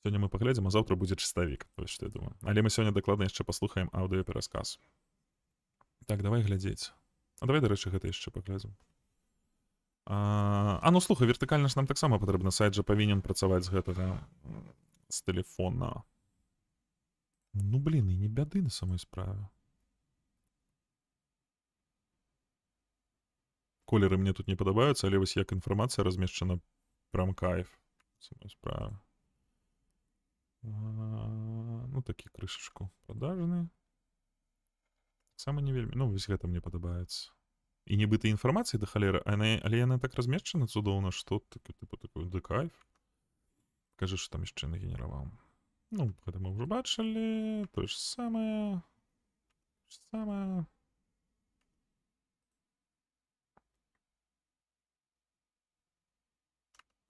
Сёння мы паглядзім, а заўтра будзе чыставік, вось што я думаю. Але мы сёння дакладна яшчэ паслухаем аўдыёперасказ. Так, давай глядзець. А давай, дарэчы, гэта яшчэ паглядзім. Ну слухай, вертыкальна ж нам таксама патрэбна, сайт жа павінен працаваць з гэтага, з тэлефона. Ну, блін, і не бяды на самой справе. Колеры мне тут не падабаюцца, але вось як інфармацыя размешчана, прям кайф. Самой справе. Ну, такі крышачку продажны. Таксама не вельмі, ну, вось гэта мне падабаецца. І нібыта інфармацыі да халеры, але яна так размешчана цудоўна, што тыпу такой ды кайф. Кажы, што там яшчэ нагенераваў. Ну, гэта мы ўжо бачылі, тое ж самае.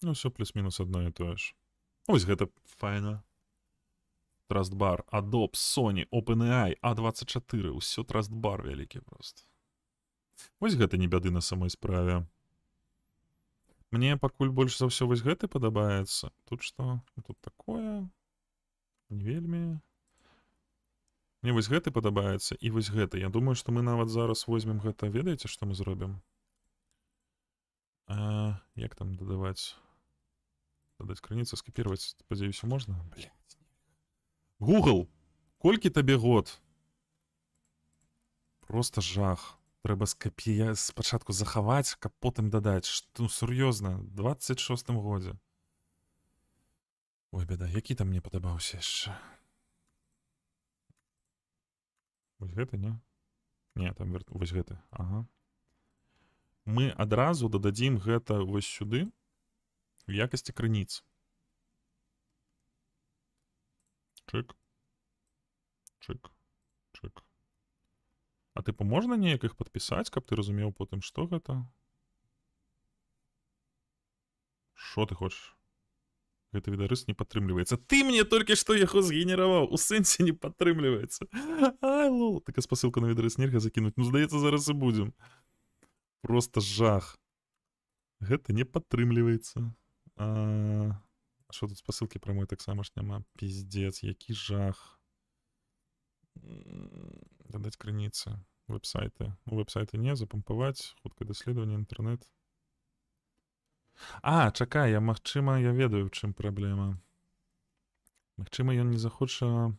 Ну, ўсё плюс-мінус адно і тое ж. Вось гэта файна. Trustbar, Adobe, Sony, OpenAI, A24, ўсё Trustbar вялікі проста. Вось гэта не бяды на самой справе. Мне пакуль больш за ўсё вось гэты падабаецца. Тут што? Тут такое. Не вельмі. Мне вось гэты падабаецца і вось гэты. Я думаю, што мы нават зараз возьмем гэта. Ведаеце, што мы зробім? Як там дадаваць? Дадаць крыніцу, скапірваць. Спадзяюся, можна? Блядь. Google! Колькі табе год? Просто жах. Трэба спачатку захаваць, каб потым дадаць. Ну, сур'ёзна, 26-м годзе. Ой, бяда, які там мне падабаўся яшчэ? Вось гэты, не? Не, там вось гэты, ага. Мы адразу дададзім гэта вось сюды в якасці крыніц. Чык. Чык. Чык. А тыпу можна неяк іх падпісаць, каб ты разумеў потым, што гэта? Што ты хочаш? Гэты відарыс не падтрымліваецца. Ты мне толькі што яго згенераваў, у сэнсе не падтрымліваецца. Ай, лол. Така спасылка на відарыс нельга закінуць. Ну, здаецца, зараз і будзем. Просто жах. Гэта не падтрымліваецца. А што тут спасылкі прамой таксама ж няма? Пиздец, які жах. Дадаць крыніцы, веб-сайты. У веб-сайты не, запампаваць, хуткае даследаванне, інтэрнэт. Чакай, магчыма, я ведаю, у чым праблема. Магчыма, ён не захоча...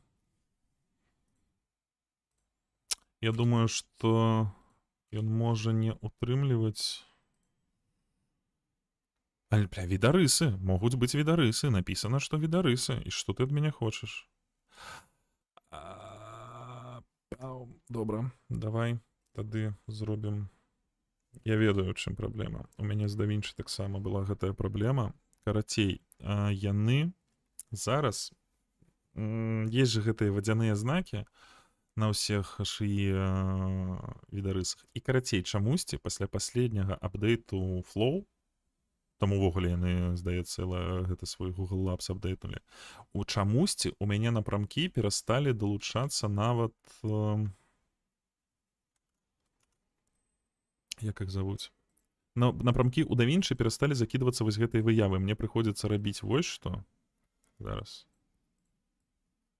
Я думаю, што ён можа не утрымліваць... Але, бля, відарысы. Могуць быць відарысы. Напісана, што відарысы. І што ты ад мяне хочаш? Добра, давай тады зробім. Я ведаю, у чым праблема. У мяне з DaVinci таксама была гэтая праблема. Карацей, яны Зараз есть же гэтыя вадзяныя знакі на ўсіх HI відарысах. І карацей, чамусьці пасля паследняга апдэйту Flow, там увогуле яны, здаецца, гэта свой Google Labs апдэйтнулі, у чамусьці у мяне напрамкі перасталі далучацца нават як іх завуць? Напрамкі ў DaVinci перасталі закідвацца вось гэтай выявы. Мне прыходзіцца рабіць вось што. Зараз.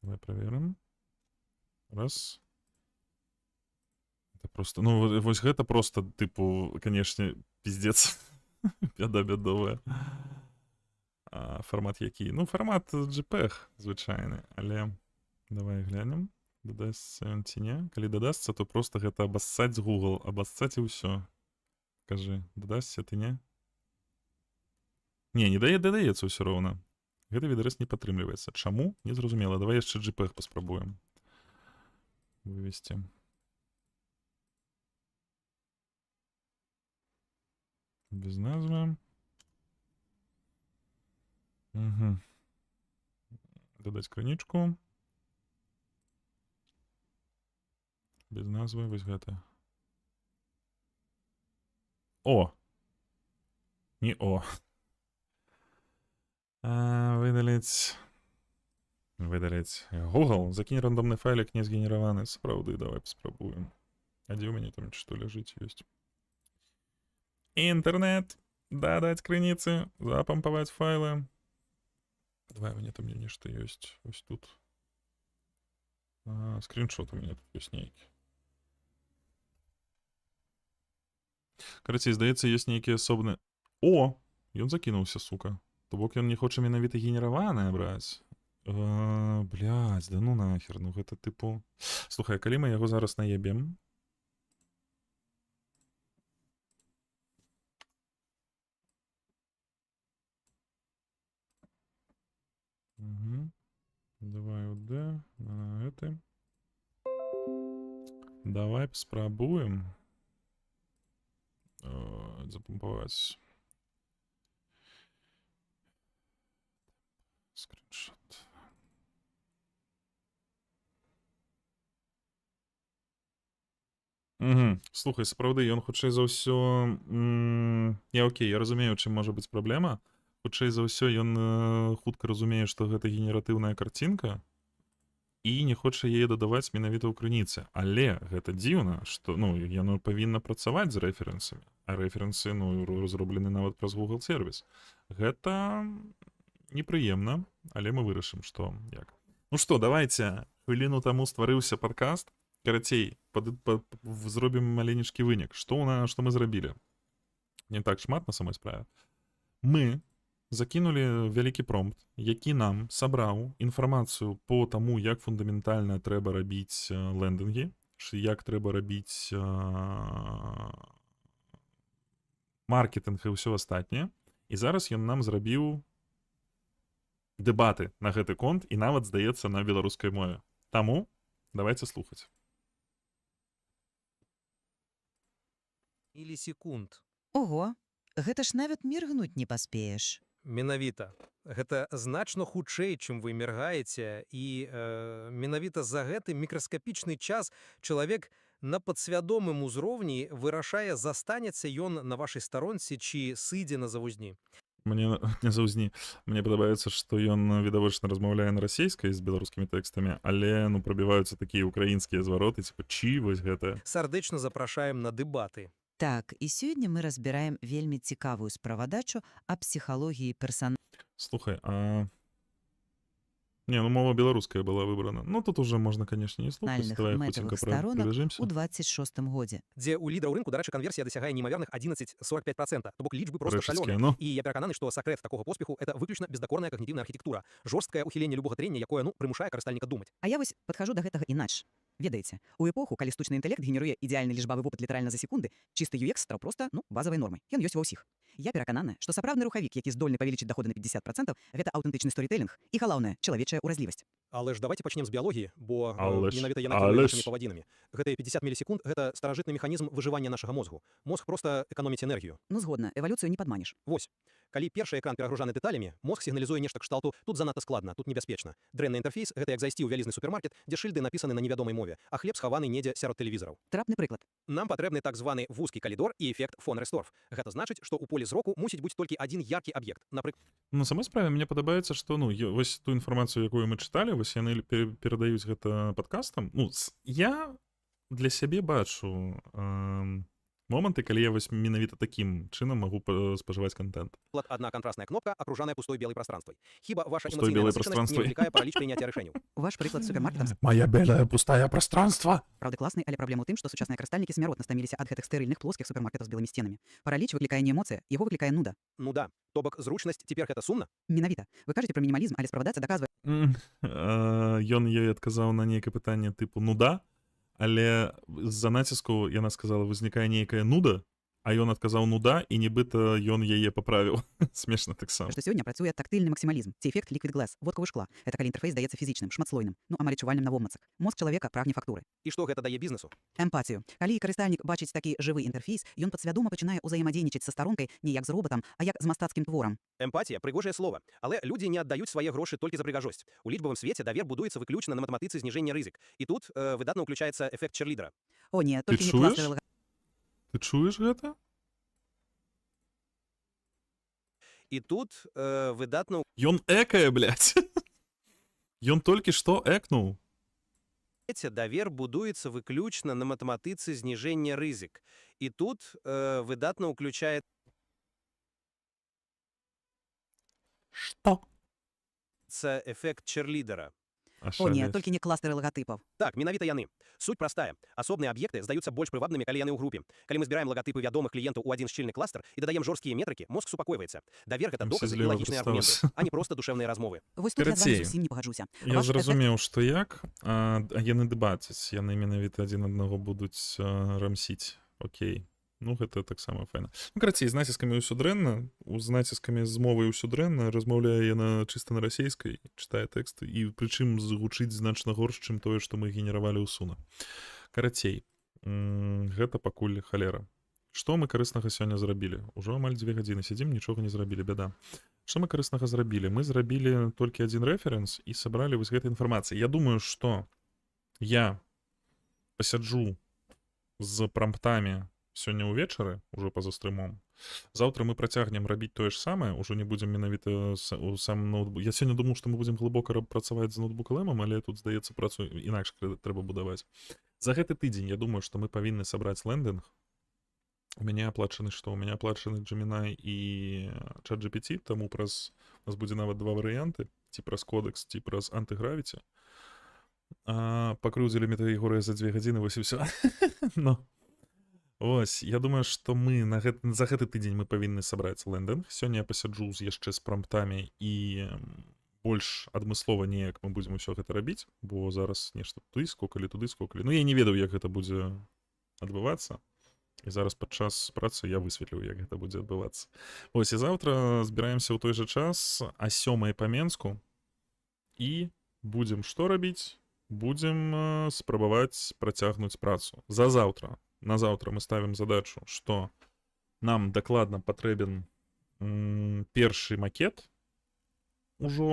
Давай праверым. Раз. Это просто, ну, вось гэта просто, тыпу, канешне, пиздец. Бяда бядовая. Фармат які? Ну, фармат JPEG, звычайны, але давай глянем. Дадасться ён ці не? Калі дадасться, то просто гэта абассаць з Google, абассаць і ўсё. Кажы, дадасться ты не? Не дадаецца ўсё роўна. Гэты відарыс не падтрымліваецца. Чаму? Незразумела. Давай яшчэ JPEG паспрабуем вывесці. Без назвы. Угу. Дадаць крынічку. Без назвы, вось гэта. О! Не О. Выдаліць. Google, закінь рандомны файлік не згенераваны. Сапраўды, давай паспрабуем. А дзе ў мяне там што ляжыць ёсць? Інтэрнет. Дадаць крыніцы. Запампаваць файлы. Давай, у мяне там нешта ёсць. Вось тут. Скриншот у мяне тут ёсць нейкі. Карацей, здаецца, ёсць нейкі асобны... О! Ён закінуўся, сука. То бок ён не хоча менавіта генераванае браць. Блядь, да ну нахер, ну гэта тыпу... Слухай, калі мы яго зараз наебем... Угу. Давай УД на гэты. Давай паспрабуем. Запампаваць. Скриншот. Угу. Слухай, сапраўды, ён хутчэй за ўсё... Окей, я разумею, чым можа быць праблема. Хутчэй за ўсё, ён хутка разумее, што гэта генератыўная карцінка і не хоча яе дадаваць менавіта ў крыніцы. Але гэта дзіўна, што, ну, яно павінна працаваць з рэферэнсамі, а рэферэнсы, ну, разроблены нават праз Google сервіс. Гэта непрыемна, але мы вырашым, што як. Ну што, давайце, хвіліну таму стварыўся падкаст. Карацей, зробім маленечкі вынік. Што мы зрабілі? Не так шмат на самой справе. Мы закінулі вялікі промпт, які нам сабраў інфармацыю по таму, як фундаментальна трэба рабіць лендингі, як трэба рабіць маркетинг і ўсё астатняе. І зараз ён нам зрабіў дэбаты на гэты конт і нават, здаецца, на беларускай мове. Таму давайце слухаць. Или секунд. Ого, гэта ж нават міргнуць не паспееш. Менавіта. Гэта значна хутчэй, чым вы міргаеце, і менавіта за гэты мікраскапічны час чалавек на падсвядомым узроўні вырашае, застанецца ён на вашай старонцы ці сыдзе на завузні. Мне не заўзні. Мне падабаецца, што ён відавочна размаўляе на расейскай з беларускімі тэкстамі, але ну прабіваюцца такія украінскія звароты, типа чы вось гэта. Сардэчна запрашаем на дэбаты. Так, і сёння мы разбіраем вельмі цікавую справадачу аб псіхалогіі персонажа. Слухай, не, ну мова беларуская была выбрана. Ну тут уже можна, конечно, не слухаць. Давай хутенька пробежимся. У 26-м годзе. Дзе ў лідараў рынку, дарэчы, канверсія дасягае неймаверных 11,45%. То бок лічбы проста шалёныя. Ну. І я перакананы, што сакрэт такога поспеху — это выключна бездакорная когнітыўная архітэктура, жорсткае ўхіленне любога трэння, якое, ну, прымушае карыстальніка думаць. А я вось падхажу да гэтага інакш. Ведаеце, у эпоху, калі штучны інтэлект генеруе ідеальны лічбавы вопыт літаральна за секунды, чысты UX стаў проста, ну, базавай нормай. Ён ёсць ва ўсіх. Я пераканана, што сапраўдны рухавік, які здольны павелічыць даходы на 50%, гэта аўтэнтычны сторітэлінг і, галоўнае, чалавечая ўразлівасць. Але ж давайте пачнем з біялогіі, бо Але ж, менавіта яна але кіруе ж. нашымі павадзінамі. Гэтыя 50 мілісекунд — гэта старажытны механізм выжывання нашага мозгу. Мозг проста эканоміць энергію. Ну, згодна, эвалюцыю не падманеш. Вось. Калі першы экран перагружаны дэталямі, мозг сігналізуе нешта кшталту: тут занадта складна, тут небяспечна. Дрэнны інтэрфейс — гэта як зайсці ў вялізны супермаркет, дзе шыльды напісаны на невядомай мове, а хлеб схаваны недзе сярод тэлевізараў. Трапны прыклад. Нам патрэбны так званы вузкі калідор і эфект фон Ресторф. Гэта значыць, што ў полі зроку мусіць быць толькі адзін яркі аб'ект. Напрыклад, На самой справе мне падабаецца, што ну вось ту інфармацыю, якую мы чыталі, вось яны перадаюць гэта падкастам. Ну я для сябе бачу моманты, калі я вось менавіта такім чынам магу спажываць контент. одна контрастная кнопка, окружаная пустой белой пространствой. Хіба ваша Пустой эмоційная белой насиченість не пространствой. викликає параліч прийняття рішень? Ваш прыклад з супермаркетам Моя белое пустое пространство. сапраўды класны, але праблема ў тым, што сучасныя карыстальнікі смяротна стаміліся ад гэтых стэрыльных плоскіх супермаркетаў з белымі сценамі. Параліч выклікае не эмоцыя, яго выклікае нуда. Ну да. То бок зручнасць цяпер гэта сумна? Менавіта. Вы кажаце пра мінімалізм, але справадацца даказвае, Ён ёй адказаў на нейкае пытанне тыпу нуда, але з-за націску яна сказала, узнікае нейкая нуда, а ён адказаў нуда, і нібыта ён яе паправіў. Смешна таксама. што сёння працуе тактыльны максімалізм ці эфект liquid glass, водкавы шкла. Гэта калі інтэрфейс даецца фізічным, шматслойным, ну амаль адчувальным на вобмацак. Мозг чалавека прагне фактуры. І што гэта дае бізнесу? Эмпатію. Калі карыстальнік бачыць такі жывы інтэрфейс, ён падсвядома пачынае ўзаемадзейнічаць са старонкай не як з робатам, а як з мастацкім творам. Эмпатія — прыгожае слова, але людзі не аддаюць свае грошы толькі за прыгажосць. У лічбавым свеце давер будуецца выключна на матэматыцы зніжэння рызык. І тут выдатна ўключаецца эфект черлідера. О не, толькі не чуеш? кластер Ты чуеш гэта? І тут выдатна Ён экае, блядь. Ён толькі што экнуў. ўключаецца давер будуецца выключна на матэматыцы зніжэння рызык. І тут выдатна ўключаецца Што? эфект черлідера. О не, толькі не кластер лагатыпаў. Так, менавіта яны. Суть простая. Асобныя аб'екты здаюцца больш прывабнымі, калі яны ў групе. Калі мы збіраем лагатыпы вядомых кліентаў у адзін шчыльны кластер і дадаем жорсткія метрыкі, мозг супакойваецца. Давер — гэта Там все доказы і злева лагічныя аргументы, прадстаўся. а не проста душэўныя размовы. Вось тут я з вами Карацей, зусім не пагаджуся. Я Ваш зразумеў, што як, а яны дэбацяць, яны менавіта адзін аднаго будуць рамсіць. Окей. Ну, гэта таксама файна. Ну, карацей, з націскамі ўсё дрэнна, з націскамі з мовай ўсё дрэнна, размаўляе яна чыста на расейскай, чытае тэксты, і прычым згучыць значна горш, чым тое, што мы генеравалі ў суна. Карацей, гэта пакуль халера. Што мы карыснага сёння зрабілі? Ужо амаль 2 гадзіны сядзім, нічога не зрабілі, бяда. Што мы карыснага зрабілі? Мы зрабілі толькі адзін рэферэнс і сабралі вось гэтай інфармацыі. Я думаю, што я пасяджу з прамптамі сёння ўвечары, ужо па-за стрымом. Заўтра мы працягнем рабіць тое ж самае, ужо не будзем менавіта у сам ноутбук. Я сёння думаў, што мы будзем глыбока працаваць з ноутбук-лэмам, але тут, здаецца, працу інакш трэба будаваць. За гэты тыдзень, я думаю, што мы павінны сабраць лендинг. У мяне аплачаны што? У мяне аплачаны Gemini і ChatGPT, таму у нас будзе нават 2 варыянты, ці праз кодекс, ці праз антыгравіці. Пакрыўдзілі метаігорыя за 2 гадзіны, вось і ўсё. Но ось, я думаю, што мы за гэты тыдзень мы павінны сабраць лендинг. Сёння я пасяджу яшчэ з прамптамі і больш адмыслова неяк мы будзем усё гэта рабіць, бо зараз нешта туды скокалі. Ну, я не ведаў, як гэта будзе адбывацца. І зараз падчас працы я высветлю, як гэта будзе адбывацца. Ось, і заўтра збіраемся ў той жа час а 7:00 па Менску і будзем што рабіць? Будзем спрабаваць працягнуць працу. На заўтра мы ставім задачу, што нам дакладна патрэбен першы макет ужо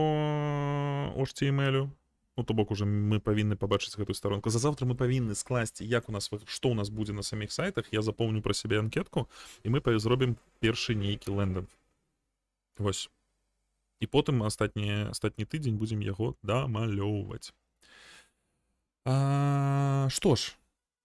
HTML-у. Ну, то бок уже мы павінны пабачыць гэтую старонку. За заўтра мы павінны скласці, што ў нас будзе на саміх сайтах. Я запоўню пра сябе анкетку, і мы зробім першы нейкі лендинг. Вось. І потым астатні тыдзень будзем яго дамалёўваць. Што ж,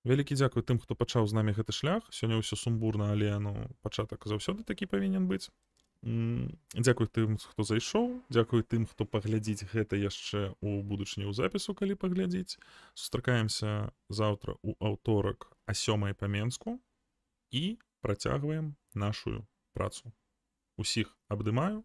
вялікі дзякуй тым, хто пачаў з намі гэты шлях. Сёння ўсё сумбурна, але пачатак заўсёды такі павінен быць. Дзякуй тым, хто зайшоў, дзякуй тым, хто паглядзіць гэта яшчэ ў будучыні ў запісу, калі паглядзіць. Сустракаемся заўтра ў аўторак а 7:00 па Менску і працягваем нашу працу. Усіх абдымаю,